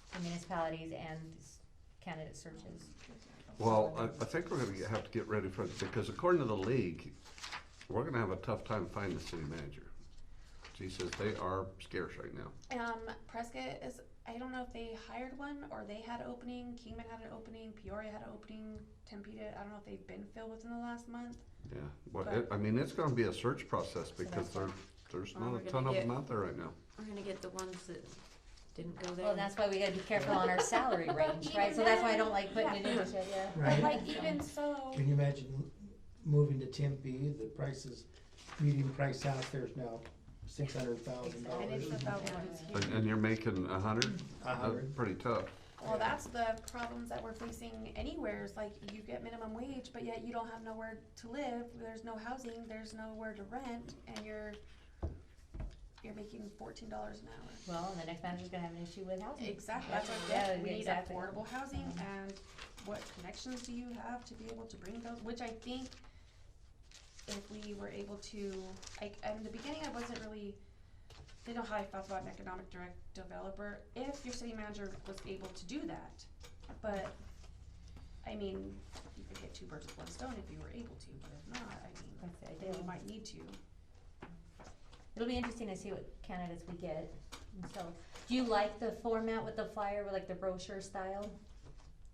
for municipalities and candidate searches. Well, I think we're gonna have to get ready for it, because according to the league, we're gonna have a tough time finding a city manager. She says they are scarce right now. Prescott is, I don't know if they hired one or they had an opening, Kingman had an opening, Peoria had an opening, Tempe did, I don't know if they've been filled within the last month. Yeah, well, I mean, it's gonna be a search process, because there's Well, not we're a ton gonna of get- them out there right now. We're gonna get the ones that didn't go there. Well, that's why we gotta be careful on our salary range, right? So that's why I don't like putting it in the shed, yeah. But Right. like, even so, Can you imagine moving to Tempe, the prices, median price house there's now $600,000. and it's about ones here. And you're making 100? 100. Pretty tough. Well, that's the problems that we're facing anywhere, is like, you get minimum wage, but yet you don't have nowhere to live, there's no housing, there's nowhere to rent, and you're making $14 an hour. Well, and the next manager's gonna have an issue with housing. Exactly, that's what Yeah, we need, exactly. affordable housing, and what connections do you have to be able to bring those, which I think if we were able to, like, in the beginning, I wasn't really, didn't know how I felt about an economic direct developer, if your city manager was able to do that, but, I mean, you could hit two birds with one stone if you were able to, but if not, I mean, That's the then idea. you might need to. It'll be interesting to see what candidates we get. And so, do you like the format with the flyer, with like the brochure style?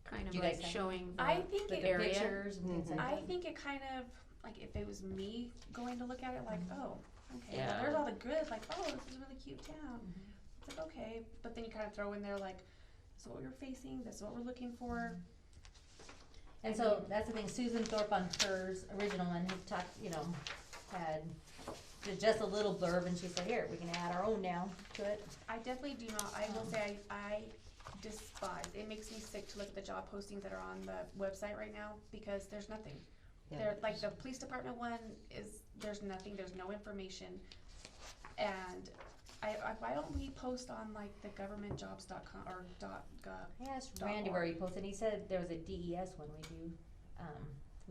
Kind of Do you like guys think- showing I the, think With it the area. pictures and things like that? I think it kind of, like, if it was me going to look at it, like, oh, okay, well, Yeah. there's all the good, like, oh, this is a really cute town. It's like, okay, but then you kind of throw in there, like, this is what we're facing, this is what we're looking for. And so, that's the thing, Susan Thorpe on hers original one had talked, had just a little blurb, and she said, here, we can add our own now to it. I definitely do not, I will say, I despise, it makes me sick to look at the job postings that are on the website right now, because there's nothing. Yeah. They're, like, the police department one is, there's nothing, there's no information. And why don't we post on, like, the governmentjobs.com or .gov? I asked Dot Randy org. where he posted, he said there was a DES one we do,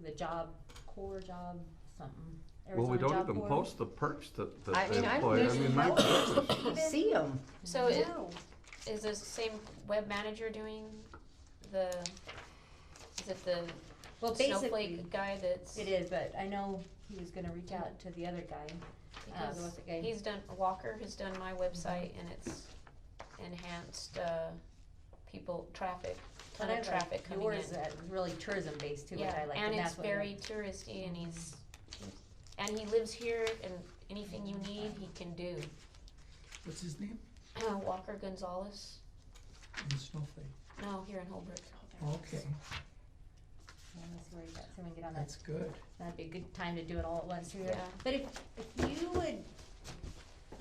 the job, core job, something. Well, we Arizona don't Job even Corps. post the perks that I they mean, I employ. don't even my know goodness. See them. So it, No. is the same web manager doing is it the Well, basically, snowflake guy that's? it is, but I know he was gonna reach out to the other guy. Because what's the guy? he's done, Walker has done my website and it's enhanced, traffic, ton But I of traffic coming in. Yours, that was really tourism based too, which Yeah, I like, and and it's that's what. very touristy and and he lives here and anything you need, he can do. What's his name? Walker Gonzalez, In Snowflake. no, here in Holbrook. Okay, Yeah, let's see where he's at, so we can get on that. that's good. That'd be a good time to do it all at once too. Yeah. But if you would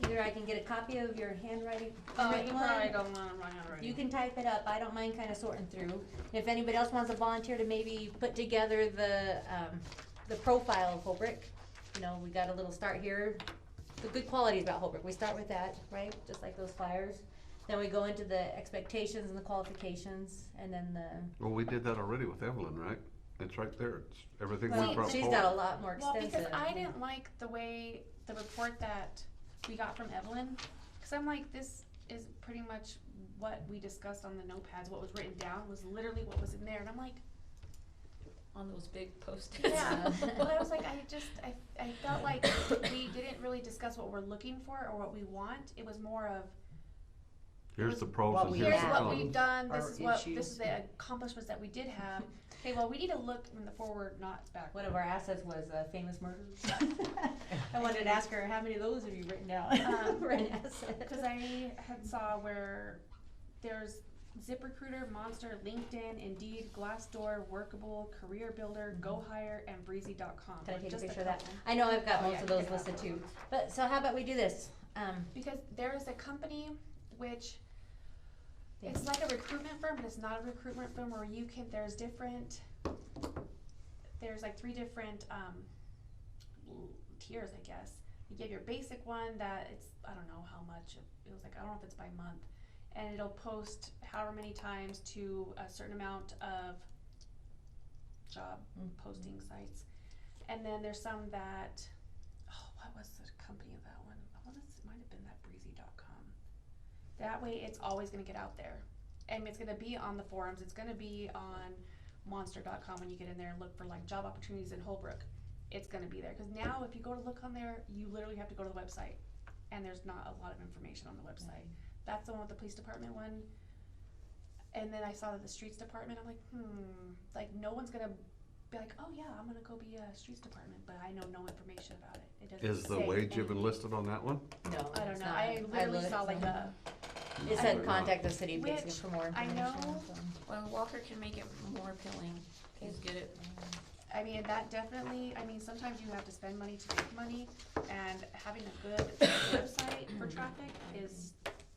Either I can get a copy of your handwriting, You handwritten probably one. don't want to run out You can type it up, I don't mind kinda sorting through. If anybody else wants to volunteer to maybe put together the profile of Holbrook, you know, we got a little start here. The good qualities about Holbrook, we start with that, right, just like those flyers. Then we go into the expectations and the qualifications, and then Well, we did that already with Evelyn, right? It's right there, it's everything we well, brought she's forward. got a lot more Well, extensive. because I didn't like the way the report that we got from Evelyn, because I'm like, this is pretty much what we discussed on the notepads. What was written down was literally what was in there, and I'm like, On those big post-its. yeah. Well, I was like, I felt like we didn't really discuss what we're looking for or what we want. It was more of, Here's the pros what and we here's here's the have. what we've cons. done, Our this is what, issues. this is the accomplishments that we did have. Okay, well, we need to look in the forward, not backward. One of our assets was famous murders. I wanted to ask her, how many of those have you written down for an asset? Because I had saw where there's ZipRecruiter, Monster, LinkedIn, Indeed, Glassdoor, Workable, Career Builder, GoHire, and Breezy.com. Can I take a Just picture of that? couple. I know I've got Oh, most yeah, of you those can have listed those. too. But, so how about we do this? Because there is a company which, it's like a recruitment firm, but it's not a recruitment firm where you can, there's like 3 different, tiers, I guess. You get your basic one that it's, I don't know how much, it was like, I don't know if it's by month. And it'll post however many times to a certain amount of job posting sites. And then there's some that, what was the company of that one? It might have been that Breezy.com. That way it's always gonna get out there. And it's gonna be on the forums, it's gonna be on Monster.com when you get in there and look for like job opportunities in Holbrook. It's gonna be there, cause now if you go to look on there, you literally have to go to the website. And there's not a lot of information on the website. That's the one with the police department one. And then I saw that the streets department, I'm like, like no one's gonna be like, oh yeah, I'm gonna go be a streets department, but I know no information about it. It doesn't Is the say wage even anything. listed on that one? No, I don't it's know, not. I literally looked, saw like so- a, It I said don't contact the city basically Which for more I information. know- so. Well, Walker can make it more appealing. He's good at. I mean, that definitely, I mean, sometimes you have to spend money to make money, and having a good website for traffic is,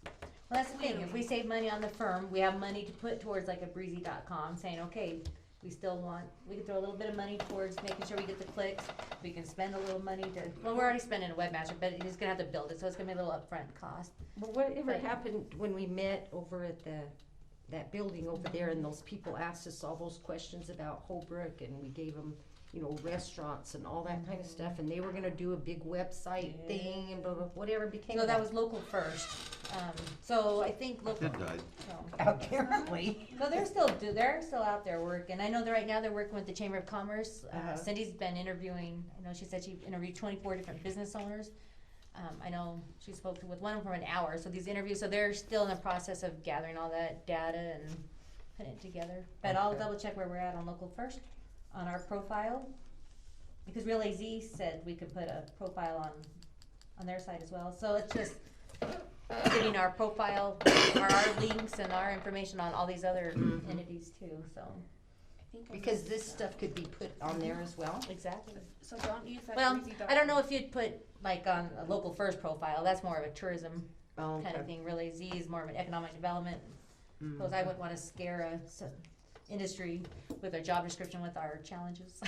Well, that's the thing, if we save money on the firm, we have money to put towards like a breezy.com, saying, okay, we still want, we can throw a little bit of money towards making sure we get the clicks, we can spend a little money to, well, we're already spending a webmaster, but he's gonna have to build it, so it's gonna be a little upfront cost. Well, whatever Right. happened when we met over at that building over there and those people asked us all those questions about Holbrook and we gave them, you know, restaurants and all that kind of stuff and they were gonna do a big website thing and blah, blah, whatever became So of that was local first, so I think local, It died. so. apparently. So they're still out there working. I know that right now they're working with the Chamber of Commerce. Cindy's been interviewing, I know she said she interviewed 24 different business owners. I know she spoke with one of them for an hour, so these interviews, so they're still in the process of gathering all that data and putting it together. But I'll Okay. double check where we're at on local first, on our profile. Because Real AZ said we could put a profile on their site as well, so it's just getting our profile, our links and our information on all these other entities too, so. I think. Because this stuff could be put on there as well. Exactly. So don't use that Well, breezy.com. I don't know if you'd put like on a local first profile, that's more of a tourism Oh, kind of thing, really. Z is more of an economic development. Cause I wouldn't wanna scare a industry with a job description with our challenges.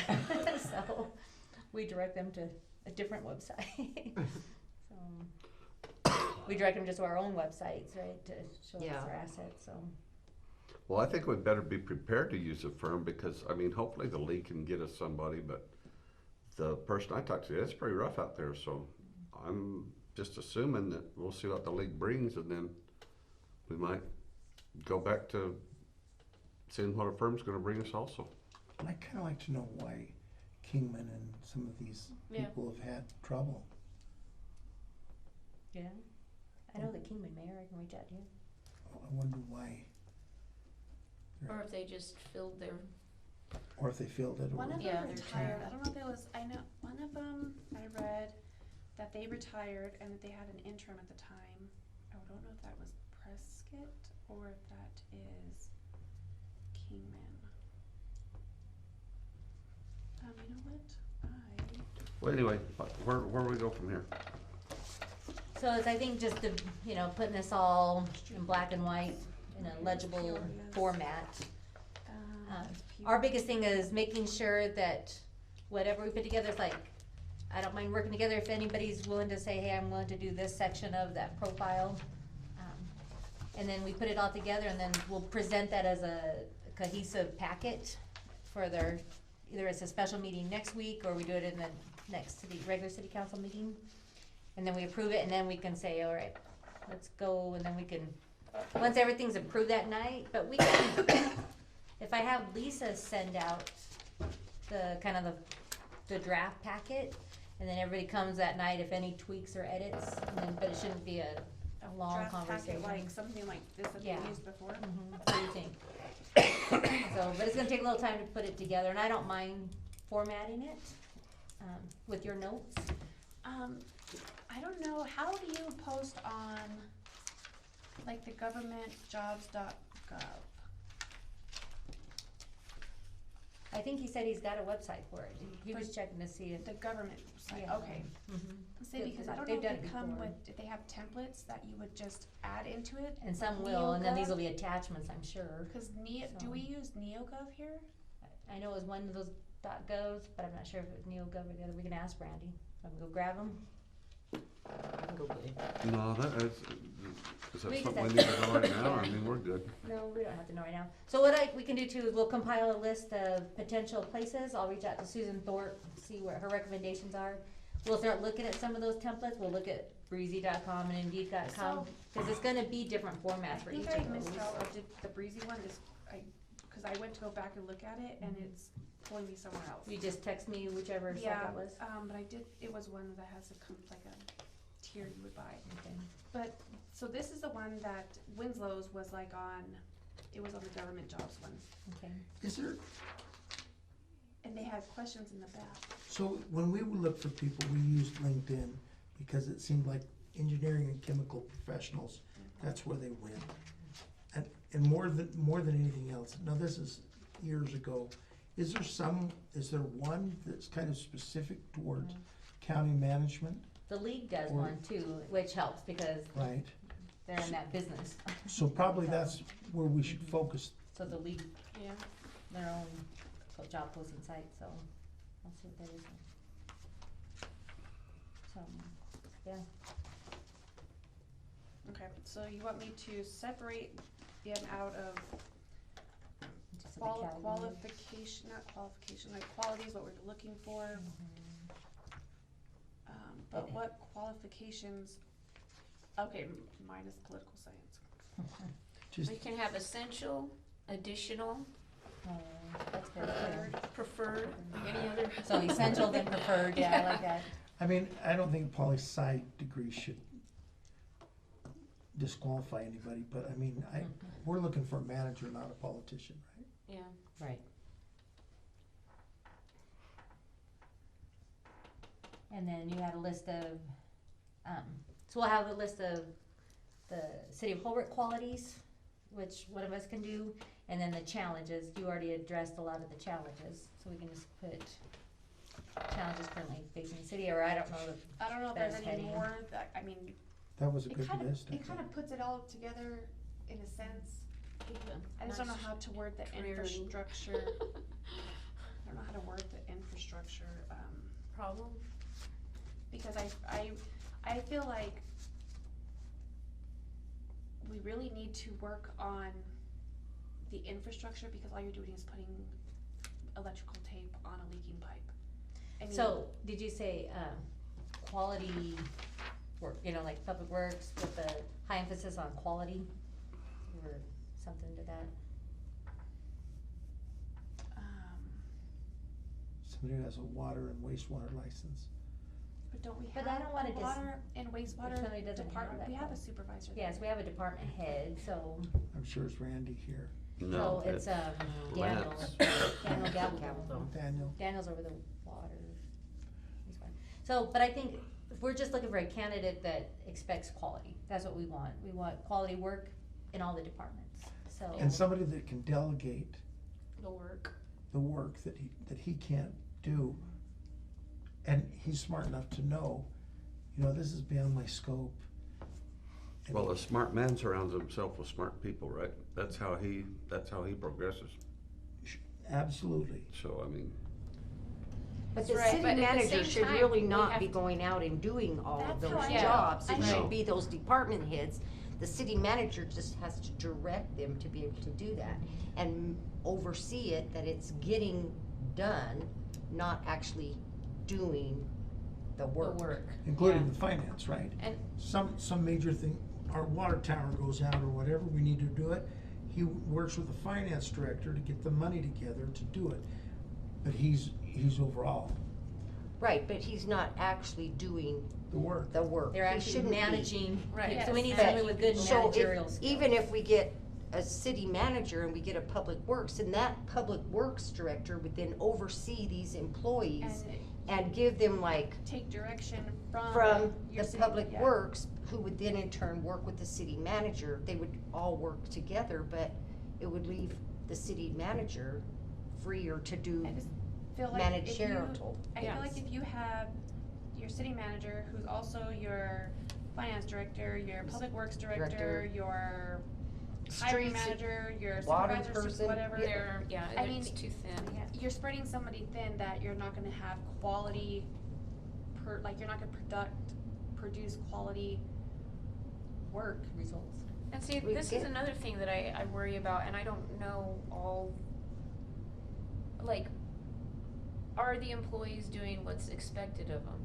So, we direct them to a different website. So, we direct them just to our own websites, right, to show us Yeah. our assets, so. Well, I think we'd better be prepared to use a firm because, I mean, hopefully the league can get us somebody, but the person I talked to, it's pretty rough out there, so I'm just assuming that we'll see what the league brings and then we might go back to seeing what a firm's gonna bring us also. And I'd kinda like to know why Kingman and some of these Yeah. people have had trouble. Yeah. I know the Kingman mayor, I can reach out to you. I wonder why, Or if they just filled their, or if they filled it, or. One of Yeah, them they're retired. I don't know if it was. I know one of them. I read that they retired and that they had an interim at the time. I don't know if that was Prescott or if that is Kingman. You know what? Well, anyway, where do we go from here? So it's, I think, just the, putting this all in black and white in a legible format. Our biggest thing is making sure that whatever we put together is like, I don't mind working together if anybody's willing to say, hey, I'm willing to do this section of that profile. And then we put it all together and then we'll present that as a cohesive packet for either it's a special meeting next week or we do it in the next regular city council meeting. And then we approve it and then we can say, all right, let's go, and then we can, once everything's approved that night, but we can, if I have Lisa send out the kind of the draft packet, and then everybody comes that night if any tweaks or edits, and then, but it shouldn't be a long Draft conversation. packet, like something like this that Yeah. we used before. What do you think? So, but it's gonna take a little time to put it together, and I don't mind formatting it, with your notes. I don't know, how do you post on, like, the governmentjobs.gov? I think he said he's got a website for it. He was checking to see if. The government site, Yeah. okay. Mhm. See, because I don't know They've if done they it come before. with, if they have templates that you would just add into it. And some like will, and then these NeoGov? will be attachments, I'm sure. Cause do we use NeoGov here? I know it was one of those .govs, but I'm not sure if it was NeoGov or the other. We can ask Brandy. I'm gonna go grab them. I can go get it. No, that is that We something we just need to know right now? I mean, we're good. No, we don't have to know right now. So what we can do too is we'll compile a list of potential places. I'll reach out to Susan Thorpe, see what her recommendations are. We'll start looking at some of those templates. We'll look at breezy.com and indeed.com, So- cause it's gonna be different formats for each I of missed those. out, or did the breezy one, cause I went to go back and look at it and it's pulling me somewhere else. You just text me whichever stuff Yeah, that was. but it was one that has like a tier you would buy. Okay. But, so this is the one that Winslow's was like on, it was on the government jobs one, Okay. Is there, and they had questions in the back. so when we would look for people, we used LinkedIn because it seemed like engineering and chemical professionals, that's where they went. And more than anything else, now this is years ago, is there one that's kind of specific towards county management, The league does Or- one too, which helps because right? they're in that business. So probably that's where we should focus. So the league, Yeah. their own job posting site, so I'll see what that is. So, yeah, Okay, so you want me to separate them out of just so the category. qualification, not qualification, like qualities, what we're looking for, but Okay. what qualifications, okay, minus political science. Just, We can have essential, additional, That's good, too. preferred, any other. So essential then preferred, yeah, I like that. I mean, I don't think poli-sci degree should disqualify anybody, but I mean, we're looking for a manager, not a politician, right? Yeah. Right. And then you had a list of, so we'll have a list of the city of Holbrook qualities, which one of us can do, and then the challenges. You already addressed a lot of the challenges, so we can just put challenges currently facing the city, or I don't know if, I don't know if there's Best any heading. more that, I mean, That was a it good kind of, list, I it kind think. of puts it all together in a sense. Give a I just don't know nice how to word the clarity. infrastructure. I don't know how to word the infrastructure, Problem? because I feel like we really need to work on the infrastructure because all you're doing is putting electrical tape on a leaking pipe. I mean, so, did you say, quality work, like public works with the high emphasis on quality? Or something to that? Somebody who has a water and wastewater license. but don't we But have I don't wanna a water and wastewater somebody doesn't have department? that We have a qual- supervisor there. Yes, we have a department head, so, I'm sure it's Randy here. No, so it's, Daniel, Lance. Daniel Galvin. Capital. Daniel, Daniel's over the water. He's fine. So, but I think if we're just looking for a candidate that expects quality, that's what we want. We want quality work in all the departments, so. and somebody that can delegate The work. the work that he can't do. And he's smart enough to know, this is beyond my scope. And Well, a smart man surrounds himself with smart people, right? That's how he progresses. Absolutely. So, I mean, But the Right, city but at the manager same should time, really we not have be to- going out and doing all of That's how those I know. jobs. I It know. should be those department heads. The city manager just has to direct them to be able to do that and oversee it, that it's getting done, not actually doing the work. Including the finance, right? And- Some major thing, our water tower goes out or whatever, we need to do it. He works with the finance director to get the money together to do it. But he's overall Right, but he's not actually doing the work. the work. They're He actually shouldn't be. managing, Right. so we need But- somebody with good So managerial if, skills. even if we get a city manager and we get a public works, and that public works director would then oversee these employees And and give them like take direction from your the city, public yeah. works, who would then in turn work with the city manager. They would all work together, but it would leave the city manager freer to do I just feel like if you, managerial. I feel like Yes. if you have your city manager, who's also your finance director, your public works director, Director. your hiring Streets, manager, your water supervisor, person, whatever, yeah. They're, yeah, I it's mean, too thin. you're spreading somebody thin that you're not gonna have quality like you're not gonna produce quality work. Results. And see, We this is get- another thing that I worry about, and I don't know all, like, are the employees doing what's expected of them?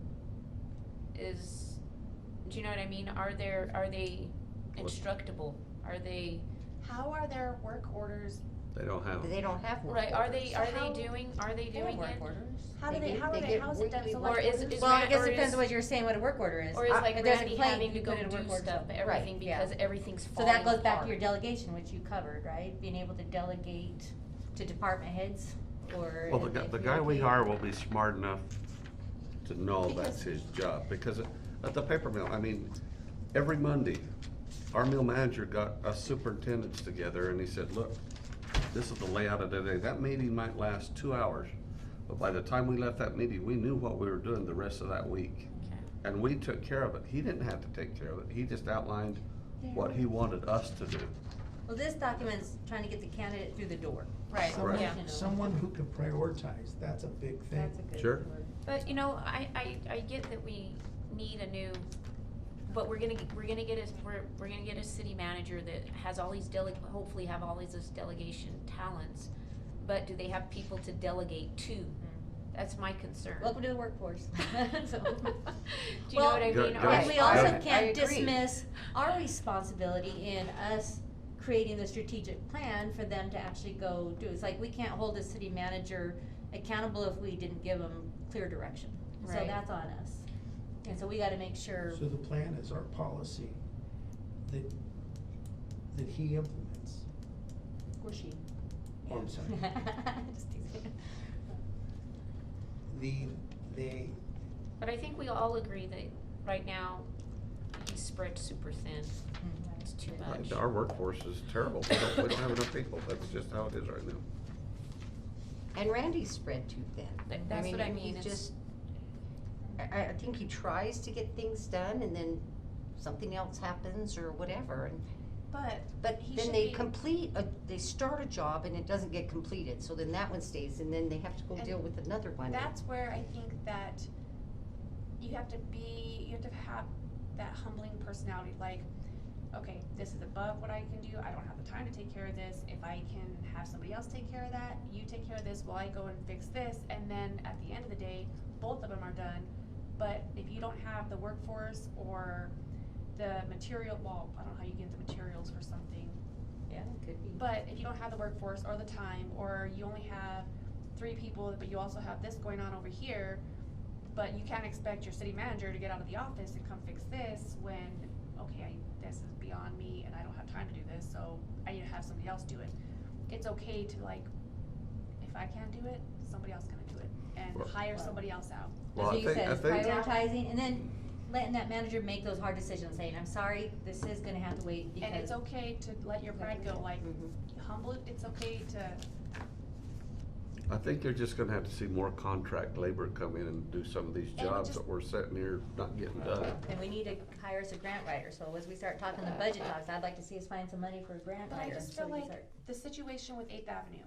Do you know what I mean? Are they instructable? Are they, How are their work orders, they don't have. They don't have work right, are they, orders. So are how- they doing Work it? orders. how do They they, get- how they are they, get how is it done? weekly So work like, Or is- what is Well, I Ran- guess or it depends is- on what you're saying, what a work order is. Or is like If there's a Randy plan, having to you go put in a do work order. stuff, everything, yeah. because everything's So falling that goes back to apart. your delegation, which you covered, right? Being able to delegate to department heads or. Well, if the you guy we okay. hire will be smart enough to know Because- that's his job, because at the paper mill, I mean, every Monday, our mill manager got us superintendents together and he said, look, this is the layout of the day. That meeting might last 2 hours, but by the time we left that meeting, we knew what we were doing the rest of that week. Okay. And we took care of it. He didn't have to take care of it. He just outlined what he wanted us to do. Well, this document's trying to get the candidate through the door. Right, Someone, yeah. someone who can prioritize, that's a big thing. That's a good Sure. word. But, you know, I get that we need a new, but we're gonna get a city manager that has all these hopefully have all these delegation talents. But do they have people to delegate to? That's my concern. Welcome to the workforce. So- Do you know Well, what I Go- mean? go- Or- And we Yeah. also I can't agree. dismiss our responsibility in us creating the strategic plan for them to actually go do. It's like, we can't hold a city manager accountable if we didn't give them clear direction. So Right. that's on us. And so we gotta make sure. So the plan is our policy that he implements. Or she. Oh, I'm sorry. Just teasing. They, But I think we all agree that right now, he's spread super thin. It's too much. Our workforce is terrible. We don't have enough people. That's just how it is right now. And Randy's spread too thin. That's what I mean, He's it's- just, I think he tries to get things done and then something else happens or whatever, and but he then should they be- they start a job and it doesn't get completed, so then that one stays, and then they have to go And deal with another one. That's where I think that you have to have that humbling personality, like, okay, this is above what I can do, I don't have the time to take care of this, if I can have somebody else take care of that, you take care of this while I go and fix this, and then at the end of the day, both of them are done. But if you don't have the workforce or the material, well, I don't know how you get the materials for something, Yeah, it could be. but if you don't have the workforce or the time, or you only have 3 people, but you also have this going on over here, but you can't expect your city manager to get out of the office and come fix this when, okay, this is beyond me and I don't have time to do this, so I need to have somebody else do it. It's okay to, like, if I can't do it, somebody else gonna do it, and Well- hire somebody else out. Well, That's what you said, I is think, prioritizing, and then letting that manager make those hard decisions, saying, I'm sorry, this is gonna have to wait because. And it's okay to let your pride go, like, Mhm. humble it, it's okay to, I think you're just gonna have to see more contract labor come in and do some of these And jobs just- that we're sitting here not getting done. And we need to hire us a grant writer, so as we start talking the budget talks, I'd like to see us find some money for a grant But I writer. just so feel we can like start- the situation with 8th Avenue,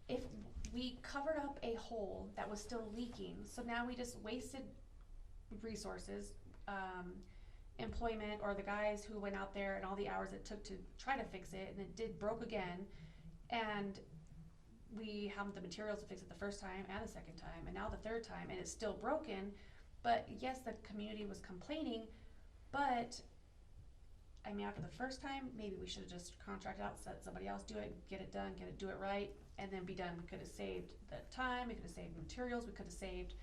if we covered up a hole that was still leaking, so now we just wasted resources, employment, or the guys who went out there and all the hours it took to try to fix it, and it broke again, and we have the materials to fix it the first time and the second time, and now the third time, and it's still broken. But yes, the community was complaining, but I mean, after the first time, maybe we should have just contracted out, let somebody else do it, get it done, do it right, and then be done. We could have saved the time, we could have saved materials, we could have saved,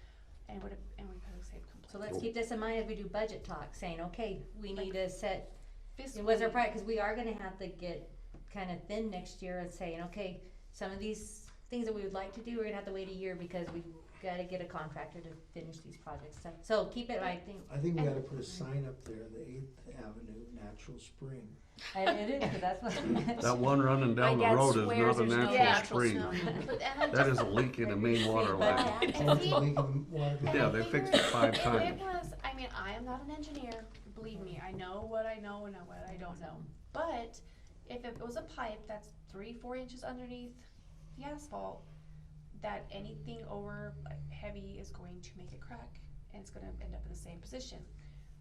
and we could have saved So complaints. let's keep this in mind as we do budget talk, saying, okay, we need to set, Fiscally, what's our priority, cause we are gonna have to get kinda thin next year and saying, okay, some of these things that we would like to do, we're gonna have to wait a year because we gotta get a contractor to finish these projects. So keep it, I think, I think we gotta put a sign up there, the 8th Avenue Natural Spring. it is, cause that's what. That one running down the My dad road is swears not a there's no natural natural spring. snow. But- and I That just- is a leak in the main water But line. that- Oh, it's a leak in the water. And Yeah, I they figured fixed it 5 if times. it was, I mean, I am not an engineer, believe me, I know what I know and what I don't know. But if it was a pipe that's 3-4 inches underneath the asphalt, that anything over like, heavy is going to make it crack, and it's gonna end up in the same position.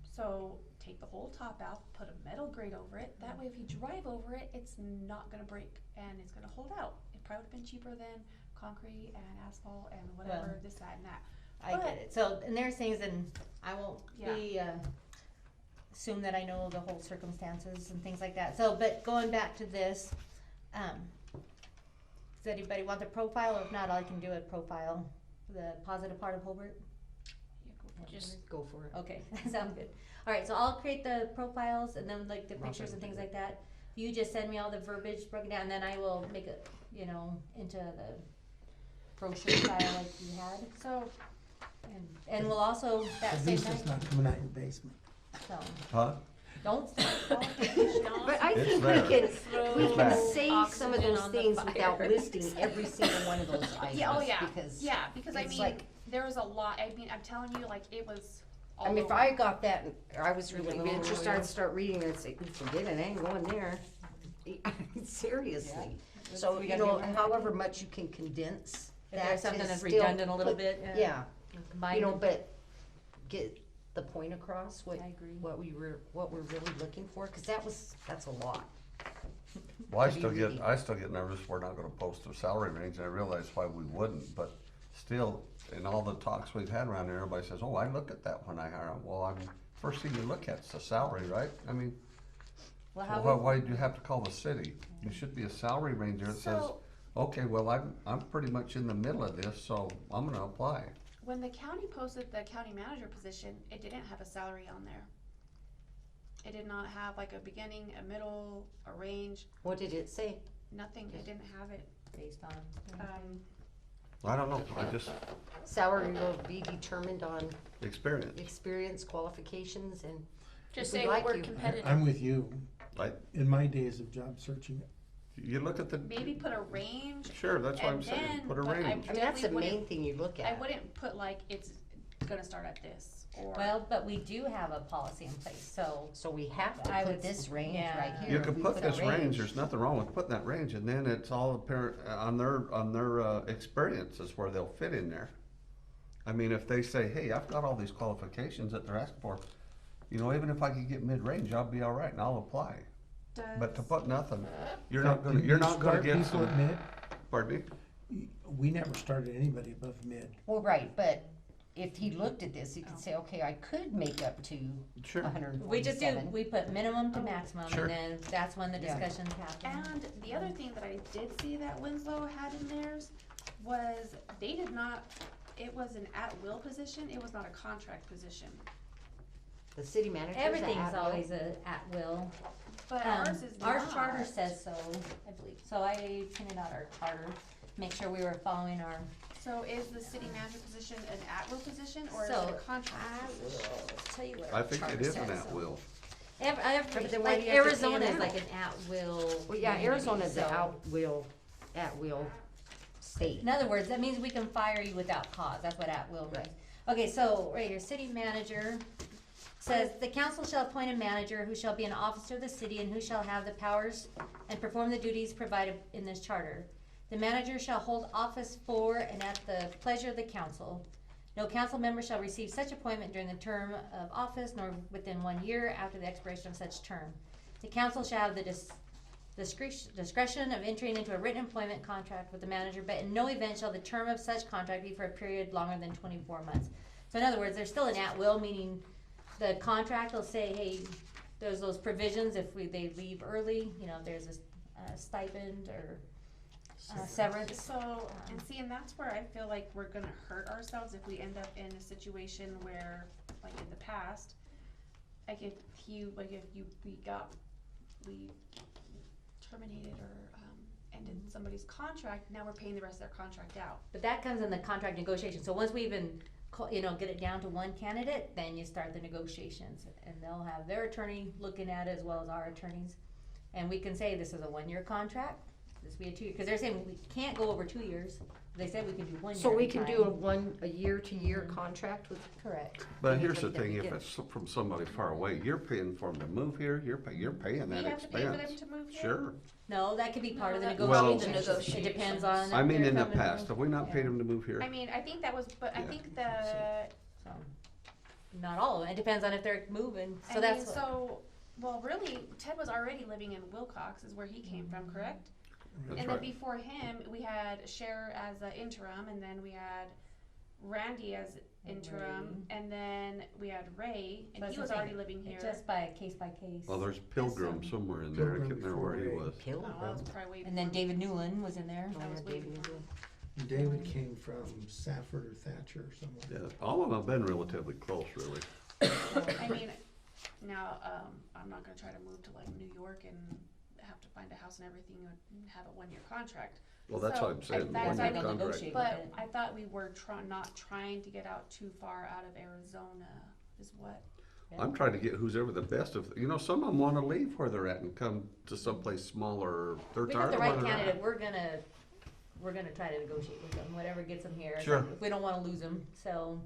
So take the whole top out, put a metal grate over it, that way if you drive over it, it's not gonna break and it's gonna hold out. It probably would've been cheaper than concrete and asphalt and whatever, Well, this, that, and that. I get it, so, and there's things, and I won't be, assume that I know the whole circumstances and things like that, so, but going back to this, does anybody want the profile, or if not, I can do a profile, the positive part of Holbrook? Just Go for it. Okay, sounds good. Alright, so I'll create the profiles and then like the pictures and things like that. You just send me all the verbiage broken down, and then I will make it, into the brochure style like you had, So, and we'll also, that At same least it's night, not coming out your basement. so, Huh? don't start But I It's think there. we can back. say some of Oxygen those on the things fire. without listing every single one of those items. yeah, oh yeah, Because, because I it's mean, like- there was a lot, I mean, I'm telling you, like, it was all I mean, if over. I got that, and I was really Oh, interested, yeah. I'd start reading it and say, forget it, I ain't going there. Seriously. So, We you gotta know, be aware. however much you can condense if that there's to something that's still redundant a little put- bit, Yeah, combine you know, them. but get the point across, what, I agree. what we're really looking for, cause that's a lot. Well, I still get nervous we're not gonna post a salary range, and I realize why we wouldn't, but still, in all the talks we've had around here, everybody says, oh, I look at that when I hire them. Well, first thing you look at is the salary, right? I mean, Well, so how why do you have to call the city? There should be a salary range there that says, So- okay, well, I'm pretty much in the middle of this, so I'm gonna apply. When the county posted the county manager position, it didn't have a salary on there. It did not have like a beginning, a middle, a range, What did it say? nothing, it didn't have it. based on. I don't know, I just, Salary will be determined on experience. experience, qualifications, and just If we say like we're you. competitive. I'm with you. Like, In my days of job searching, you look at the, Maybe put a range, sure, that's what I'm and saying, then, put a but range. I mean, that's the definitely main thing you look I at. wouldn't put like, it's gonna start at this, or. Well, but we do have a policy in place, so So we have to I put would- this range yeah. right here. You If can we put a this range, there's nothing wrong with putting that range, and then it's all apparent, on their experience is where they'll fit in there. I mean, if they say, hey, I've got all these qualifications that they're asking for, you know, even if I could get mid-range, I'll be all right, and I'll apply. But to put nothing, you're not do gonna, you you're not gonna start get people at some, mid? pardon me? We never started anybody above mid. Well, right, but if he looked at this, he could say, okay, I could make up to Sure. 147. we just do, we put minimum to maximum, Sure. and then that's when the Yeah. discussions happen. And the other thing that I did see that Winslow had in theirs was they did not, it was an at-will position, it was not a contract position. The city manager. Everything's always at will. But ours is not. Our charter says so, I believe, so I printed out our charter, make sure we were following our. So is the city manager position an at-will position, or is So, it a contract position? Tell you what I our think charter it is an says. at-will. Every, then why like do you have to pay Arizona them is out? like an at-will. Well, yeah, community, Arizona's so- at will, state. In other words, that means we can fire you without cause, that's what at will means. Okay, so, right here, city manager says, the council shall appoint a manager who shall be an officer of the city and who shall have the powers and perform the duties provided in this charter. The manager shall hold office for and at the pleasure of the council. No council member shall receive such appointment during the term of office, nor within 1 year after the expiration of such term. The council shall have the discretion of entering into a written employment contract with the manager, but in no event shall the term of such contract be for a period longer than 24 months. So in other words, there's still an at-will, meaning the contract will say, hey, there's those provisions if they leave early, you know, there's a stipend or severance. So, and that's where I feel like we're gonna hurt ourselves if we end up in a situation where, like in the past, we terminated or, ended somebody's contract, now we're paying the rest of their contract out. But that comes in the contract negotiation, so once we even, get it down to one candidate, then you start the negotiations. And they'll have their attorney looking at it as well as our attorneys. And we can say this is a 1 year contract, this will be a 2 year, cause they're saying we can't go over 2 years. They said we can do 1 year. So we at a can time. do a year-to-year contract with, Correct. But here's the Everybody thing, if get- it's from somebody far away, you're paying for them to move here, you're paying We that have to pay for them expense. to move here? Sure. No, that could be part of the No, Well- negotiation. It depends on. I if mean, they're in the coming past, have we not paid Yeah. them to move here? I mean, I think that was, but I Yeah. think the, So, not all of it. It depends on if they're moving. So I that's mean, what, so, well, really, Ted was already living in Wilcox is where he came from, correct? That's And then right. before him, we had Cher as an interim, and then we had Randy as interim, and then we had Ray, and That's he the was thing. already living it's here. just by case by case. Well, there's Pilgrim somewhere in there, I Pilgrim can't remember where he before was. Oh, Pilgrim. that was probably way And then before. David Newland was in there. That was way David before. And David came from Safford or Thatcher or somewhere. Yeah, all of them have been relatively close, really. I mean, now, I'm not gonna try to move to like New York and have to find a house and everything and have a 1 year contract. Well, that's So, what I'm saying, that's one why year they'll contract. negotiate. But I thought we were not trying to get out too far out of Arizona, is what. I'm trying to get who's ever the best of, some of them wanna leave where they're at and come to someplace smaller, they're We tired got the of right where they're at. candidate, we're gonna try to negotiate with them, whatever gets them here. Sure. If we don't wanna lose them, so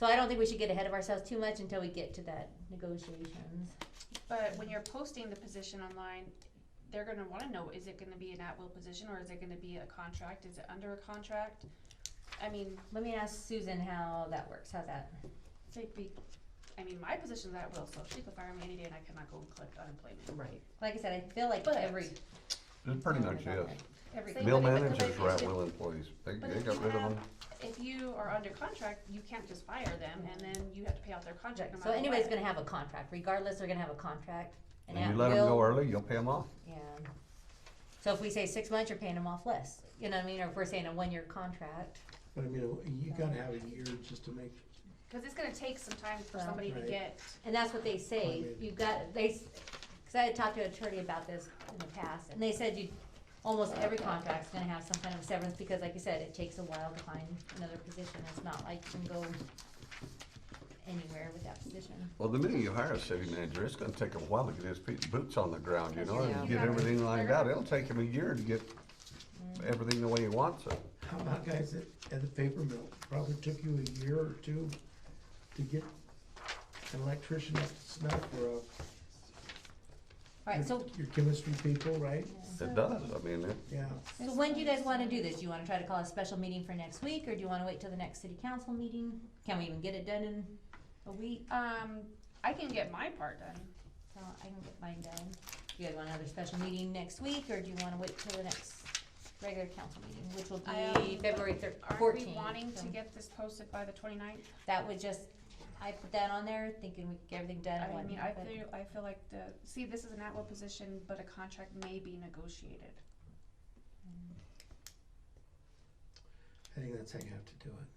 I don't think we should get ahead of ourselves too much until we get to that negotiations. But when you're posting the position online, they're gonna wanna know, is it gonna be an at-will position, or is it gonna be a contract, is it under a contract? I mean, Let me ask Susan how that works, how's that? my position's at-will, so she could fire me any day and I cannot go and collect unemployment. Right. Like I said, I feel like But- every. It pretty much is. Every. Say- Mill but if- managers but were if- at-will employees, they But got if you rid of have- them. If you are under contract, you can't just fire them, and then you have to pay out their contract no So matter anybody's what. gonna have a contract, regardless, they're gonna have a contract. And you let them go at-will- early, you'll pay them off. Yeah. So if we say 6 months, you're paying them off less, you know what I mean, or if we're saying a 1 year contract. But I mean, you gotta have a year just to make, Cause it's gonna take some time for Well, somebody to Right. get, And that's what they say, Maybe. you've got, cause I had talked to an attorney about this in the past, and they said almost every contract's gonna have some kind of severance, because like you said, it takes a while to find another position, it's not like you can go anywhere with that position. Well, the minute you hire a city manager, it's gonna take a while to get his boots on the ground, Yeah. and get everything lined out. It'll take him a year to get everything the way he wants it. how about guys at the paper mill? Probably took you a year or two to get an electrician up to snuff or Alright, so, your chemistry people, right? It does, I mean, Yeah. so when do you guys wanna do this? Do you wanna try to call a special meeting for next week, or do you wanna wait till the next city council meeting? Can we even get it done in a week? I can get my part done. So I can get mine done. Do you guys want another special meeting next week, or do you wanna wait till the next regular council meeting, which will be February Aren't 14th? we wanting so to get this posted by the 29th? That would just, I put that on there, thinking we could get everything done at I one. mean, I feel like this is an at-will position, but a contract may be negotiated. I think that's how you have to do it.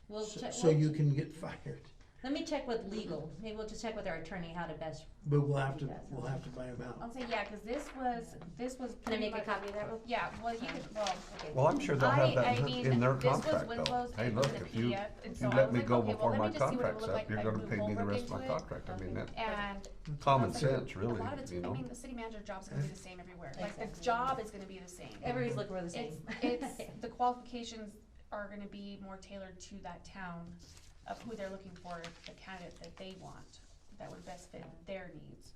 We'll check, So you can get fired. Let me check with legal, maybe we'll just check with our attorney how to best, But we'll have to, That sounds we'll have to buy them out. I'll say, yeah, cause this was can I pretty make a much- copy of that real? Yeah, well, you could, well, Okay. Well, I'm sure they'll have that I in mean, their this was contract though. Winslow's, Hey, it was look, in a if you, PDF, and if so you I let was me like, go okay, well, before let my me just see what it contract's would look up, like you're if I gonna move pay me the Holbrook rest of my into it. contract. I mean, Okay. that, And common I was like, sense, really, a lot of it's, you I know? mean, the city manager job's gonna be the same everywhere, like, the Exactly. job is gonna be the same. Everybody's looking for the same. It's, the qualifications are gonna be more tailored to that town of who they're looking for, the candidate that they want, that would best fit their needs.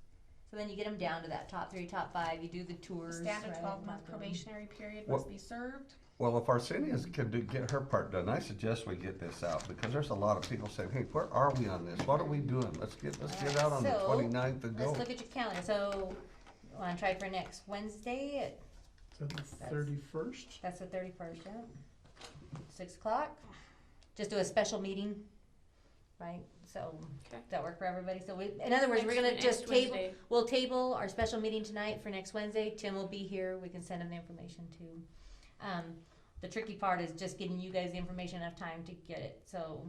So then you get them down to that top 3, top 5, you do the The tours, standard right, 12-month mark them. probationary period What- must be served. well, if Arsenia's can get her part done, I suggest we get this out, because there's a lot of people saying, hey, where are we on this? What are we doing? Let's get out on the So, 29th and go. Let's look at your calendar, so, wanna try for next Wednesday at, So the 31st? that's the 31st, yeah? 6 o'clock, just do a special meeting, right, so, Okay. does that work for everybody? So we, in other words, we're gonna Next just table, Wednesday. we'll table our special meeting tonight for next Wednesday, Tim will be here, we can send him the information too. The tricky part is just getting you guys the information enough time to get it, so,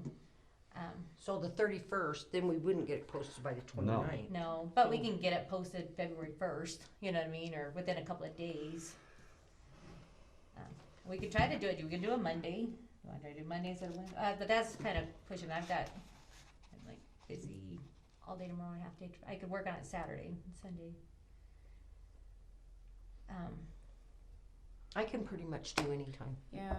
So the 31st, then we wouldn't get it posted by the 29th. no, but we can get it posted February 1st, you know what I mean, or within a couple of days. We could try to do it, we can do a Monday, you wanna try to do Monday instead of Wednesday, but that's kind of pushing, I'm like busy all day tomorrow and half day, I could work on it Saturday and Sunday. I can pretty much do any time. Yeah.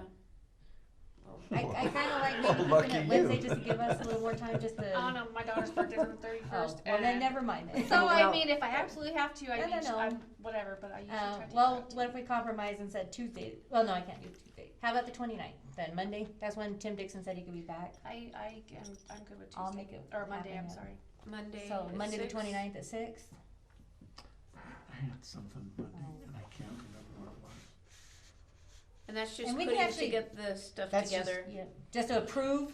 I kinda like maybe Lucky keeping it you. Wednesday just to give us a little more time, just to. I don't know, my daughter's birthday's on the Oh, 31st. well then and- never mind then. So I Well- mean, if I absolutely have to, I No, mean, no. I'm, whatever, but I usually try to take Well, that. what if we compromise and said Tuesday, well, no, I can't do Tuesday, how about the 29th, then Monday, that's when Tim Dixon said he could be back. I'm good with Tuesday. I'll make it Or Monday, happen, I'm yeah. sorry. Monday. So at Monday the 6. 29th at 6? I had something Monday and I can't remember what it was. And that's just And we can putting actually- to get the stuff That's just- together. Yeah, just to approve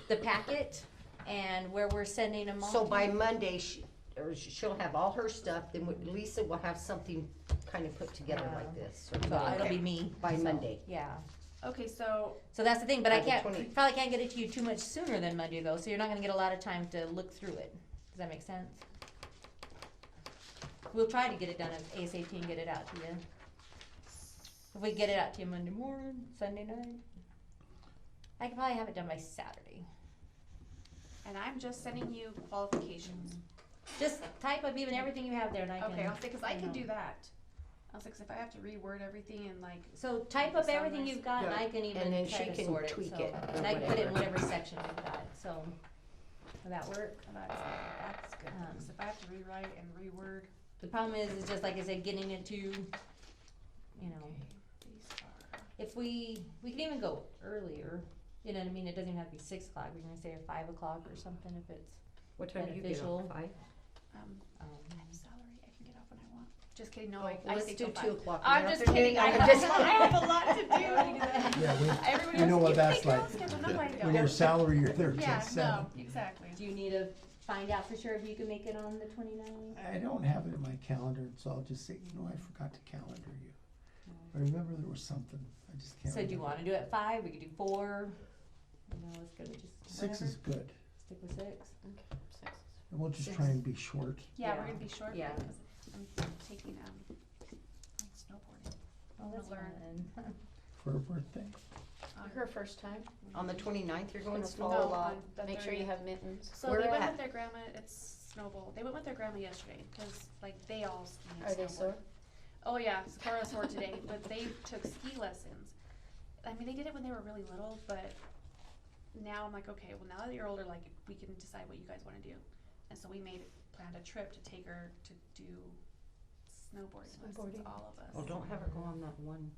the packet and where we're sending them off. So to. by Monday, she'll have all her stuff, then Lisa will have something kind of put together Yeah. like this. So it'll be Okay. me. By so, Monday. Yeah, Okay, so, so that's the thing, but I By the can't, 20 probably can't get it to you too much sooner than Monday though, so you're not gonna get a lot of time to look through it, does that make sense? We'll try to get it done at ASAP and get it out to you. If we get it out to you Monday morning, Sunday night, I could probably have it done by Saturday. and I'm just sending you qualifications. Just type up even everything you have there and I can. Okay, I'll say, cause I you can know. do that. I was like, 'cause if I have to reword everything and like, So type up everything Summarize. you've got and Yeah. I can even And then try she to can sort it, tweak so, it or and I can put it in whatever. whatever section we've got, so. Will that work? that's good, 'cause if I have to rewrite and reword, The problem is just like I said, getting it to, you know, these are. if we can even go earlier, you know what I mean, it doesn't even have to be 6 o'clock, we can say at 5 o'clock or something if it's, What time do you get Beneficial. off? 5? I have a salary, I can get off when I want. Just kidding, no, I Let's stay do till 2 5. o'clock. in I'm the just afternoon. kidding, I I'm have, just- I have a lot to do. Yeah, Everybody you know else, what you that's take your like. own schedule, no, I When don't. your salary, you're there till Yeah, 7. no, exactly. do you need to find out for sure if you can make it on the 29th? I don't have it in my calendar, so I'll just say, you know, I forgot to calendar you. I remember there was something, I just can't So do you remember. wanna do it at 5, we could do 4, you know, it's gonna just, 6 whatever, is good, stick with 6. and we'll just Six. try and be short. Yeah, Yeah. we're gonna be short Yeah. because I'm taking, snowboarding. Oh, that's learn. fun. For her birthday. Her first time. On the 29th, you're going to It's fall fall a lot. on the Make sure you 30th. have mittens. So Where they went at? with their grandma, it's Snowball, they went with their grandma yesterday, cause like they all ski and Are they snowboard. sore? Oh yeah, Sakura's sore today, but they took ski lessons. I mean, they did it when they were really little, but now I'm like, okay, well now that you're older, like we can decide what you guys wanna do. And so we planned a trip to take her to do snowboarding lessons, all of us. Oh, don't have her go on that one.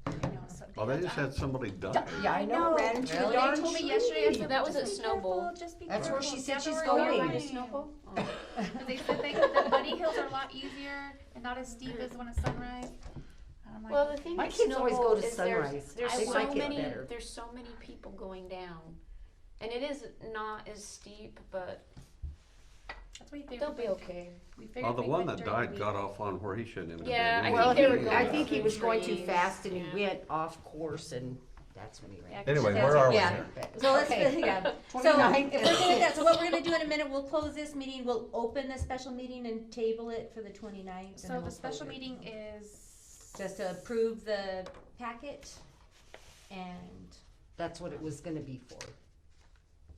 I know, so Oh, they just had somebody die. Yeah, I know, ran into Really? a They darn told me tree. yesterday, I said, That was "Just at be Snow Bowl. careful, just be That's where careful, she said never she's worry going. about Going to it." Snowball? Cause they said the bunny hills are a lot easier and not as steep as when it's sunrise. And I'm like, Well, the thing My with kids always go Snowball to is sunrise. There's They so like it many, better. there's so many people going down. And it is not as steep, but that's what we figured. they'll be okay. We figured Oh, the we one went that during the died got week. off on where he shouldn't have been. Yeah, I anyway. Well, think they were he- going I off think he the was going too trees. fast and he Yeah. went off course and That's when he ran. Yeah, Anyway, Yeah. where are we Yeah. here? So let's, Okay. yeah, so 29th. if we're doing that, so what we're gonna do in a minute, we'll close this meeting, we'll open the special meeting and table it for the 29th. So the special meeting is. Just to approve the packet and, That's what it was gonna be for.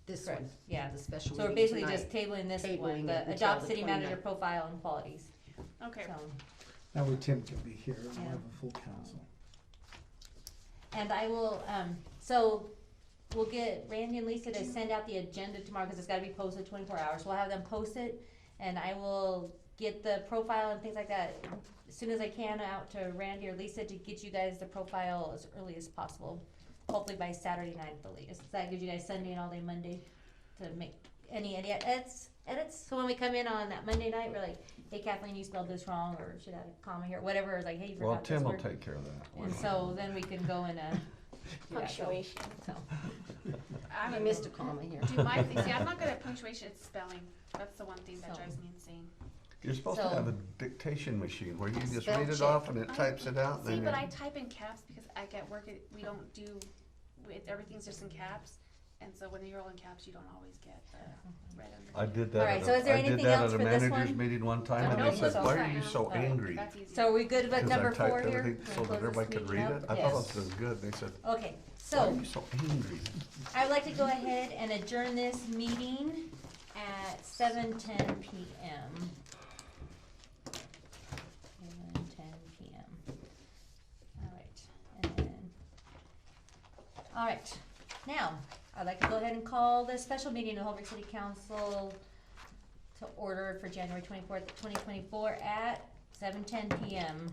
This one, correct, yeah. the special So we're meeting basically just tonight. tabling this Tabling one, it the until adopt the city manager 29th. profile and qualities, Okay. so. That way Tim can be here and we'll Yeah. have a full council. And I will, so we'll get Randy and Lisa to send out the agenda tomorrow, cause it's gotta be posted 24 hours, we'll have them post it, and I will get the profile and things like that as soon as I can out to Randy or Lisa to get you guys the profile as early as possible, hopefully by Saturday night at the latest. So that gives you guys Sunday and all day Monday to make any edits, so when we come in on that Monday night, we're like, hey Kathleen, you spelled this wrong, or should add a comma here, whatever, it's like, hey, you Well, forgot this Tim will word. take care of that. And so then we can go and, do that, so- Punctuation. so. I'm You missed a comma here. Do my thing, see, I'm not good at punctuation, it's spelling. That's the one thing that So- drives me insane. You're supposed to So- have a dictation machine where you just Spell read it check. off and it types it out. See, then but it- I type in caps because I get work, we don't do, everything's just in caps. And so when you're all in caps, you don't always get the red under. I did that. All right, at so a- is there I did anything that else at a for this managers one? meeting one time, No, and no, they said, no, "Why no, are you no. so Alright. angry?" That's easy. So are we good with Because I number typed 4 here? everything so Wanna that close everybody this could meeting read up? it. I Yes. thought it was good. They said, Okay, "Why are so you so angry?" I would like to go ahead and adjourn this meeting at 7:10 PM. 7:10 PM. Alright, and then, alright, now, I'd like to go ahead and call the special meeting of Holbrook City Council to order for January 24th, 2024 at 7:10 PM.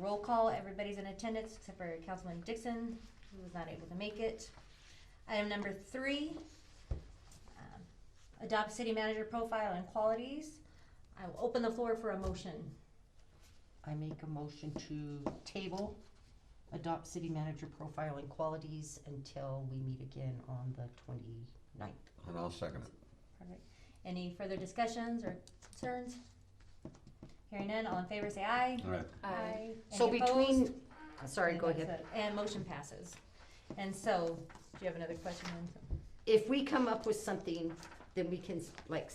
Roll call, everybody's in attendance except for Councilman Dixon, who was not able to make it. Item number 3, adopt city manager profile and qualities. I will open the floor for a motion. I make a motion to table, adopt city manager profile and qualities until we meet again on the 29th. And I'll second it. Perfect. Any further discussions or concerns? Hearing none, all in favor say aye. All right. Aye. So Any between, opposed? sorry, go And ahead. that's it. And motion passes. And so, do you have another question? Lynn? If we come up with something, then we can like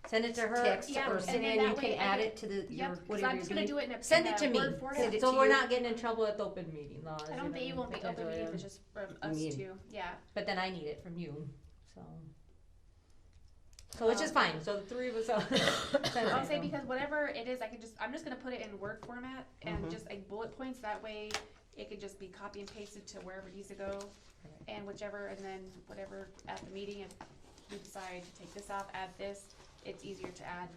Send it to her. text Yeah, or and send then it, and you that can way I add get- it to the, your, Yep, because whatever I'm you're just gonna doing. do it in a. Send in it a to me. Word format. Send it So to we're you. not getting in trouble with open meeting laws. I don't think it won't be open meeting if it's just from us mean- two, yeah. But then I need it from you, so. So which is fine, so the three of us. I'll say because whatever it is, I'm just gonna put it in Word format and Mhm. just like bullet points, that way it could just be copy and pasted to wherever it needs to go. And whichever, and then whatever at the meeting, if we decide to take this off, add this, it's easier to add.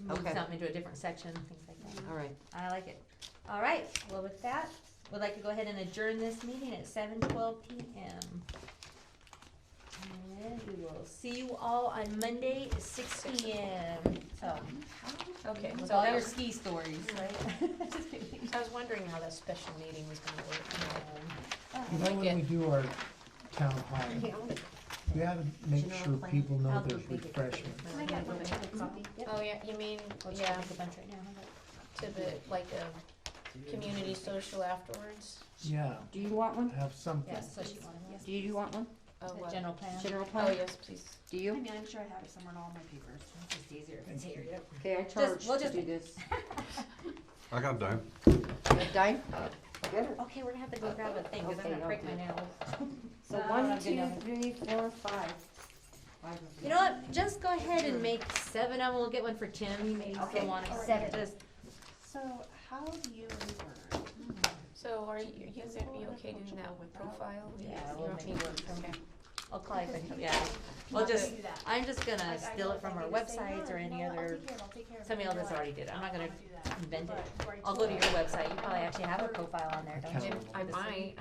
Move Okay. something into a different section, things like that. All right. I like it. All right, well with that, we'd like to go ahead and adjourn this meeting at 7:12 PM. And we will see you all on Monday at 6 PM. So, Okay, with so all that your was, ski stories, right? Just kidding. I was wondering how that special meeting was gonna work. You know, when we do our town hall, we have to make General sure plan. people know I'll there's go make it. refreshments. Can I get one copy? Oh, yeah, you mean, I'll yeah, make a bunch right now. How about- to the, like a community social afterwards? Yeah, Do you want one? have something. Yes, so she wanted one. Do you want one? Oh, The what? general plan. General Oh, plan? yes, please. Do I you? mean, I'm sure I have it somewhere in all my papers. It's just easier if it's here. Yep. Okay, I charge we'll to just- do this. I got dime. Red dime? Get it. Okay, we're gonna have to go grab a thing, cause I'm Okay, gonna break my okay. nails. So No, 1, I'm good 2, now. 3, 4, 5. You know what, just go ahead and make 7 of them, we'll get one for Tim, maybe Okay, he'll want it. 7. Just, So how do you reword? So are you okay doing that with profile? Yeah, You we'll want make me it to- work. okay. I'll call you, yeah, we'll Okay. just, Do that. I'm just gonna I steal know it from if I our need to say, websites "No, or you any know what, other, I'll take care of it." somebody else You're has like, already did it, I'm not "No, gonna I'll do that." invent it. But we're I'll go to your told- website, you probably actually have a profile on there, don't you? Accountable. I might,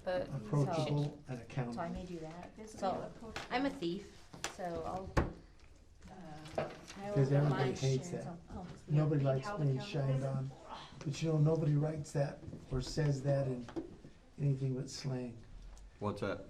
but Approachable and So I accountable. may do that, This is so, approachable. I'm a thief, so I'll. I will Because go everybody mine hates share, that. so- oh, Nobody Being likes held being accountable. shined on, but you know, nobody writes that or says that in anything but slang. What's that?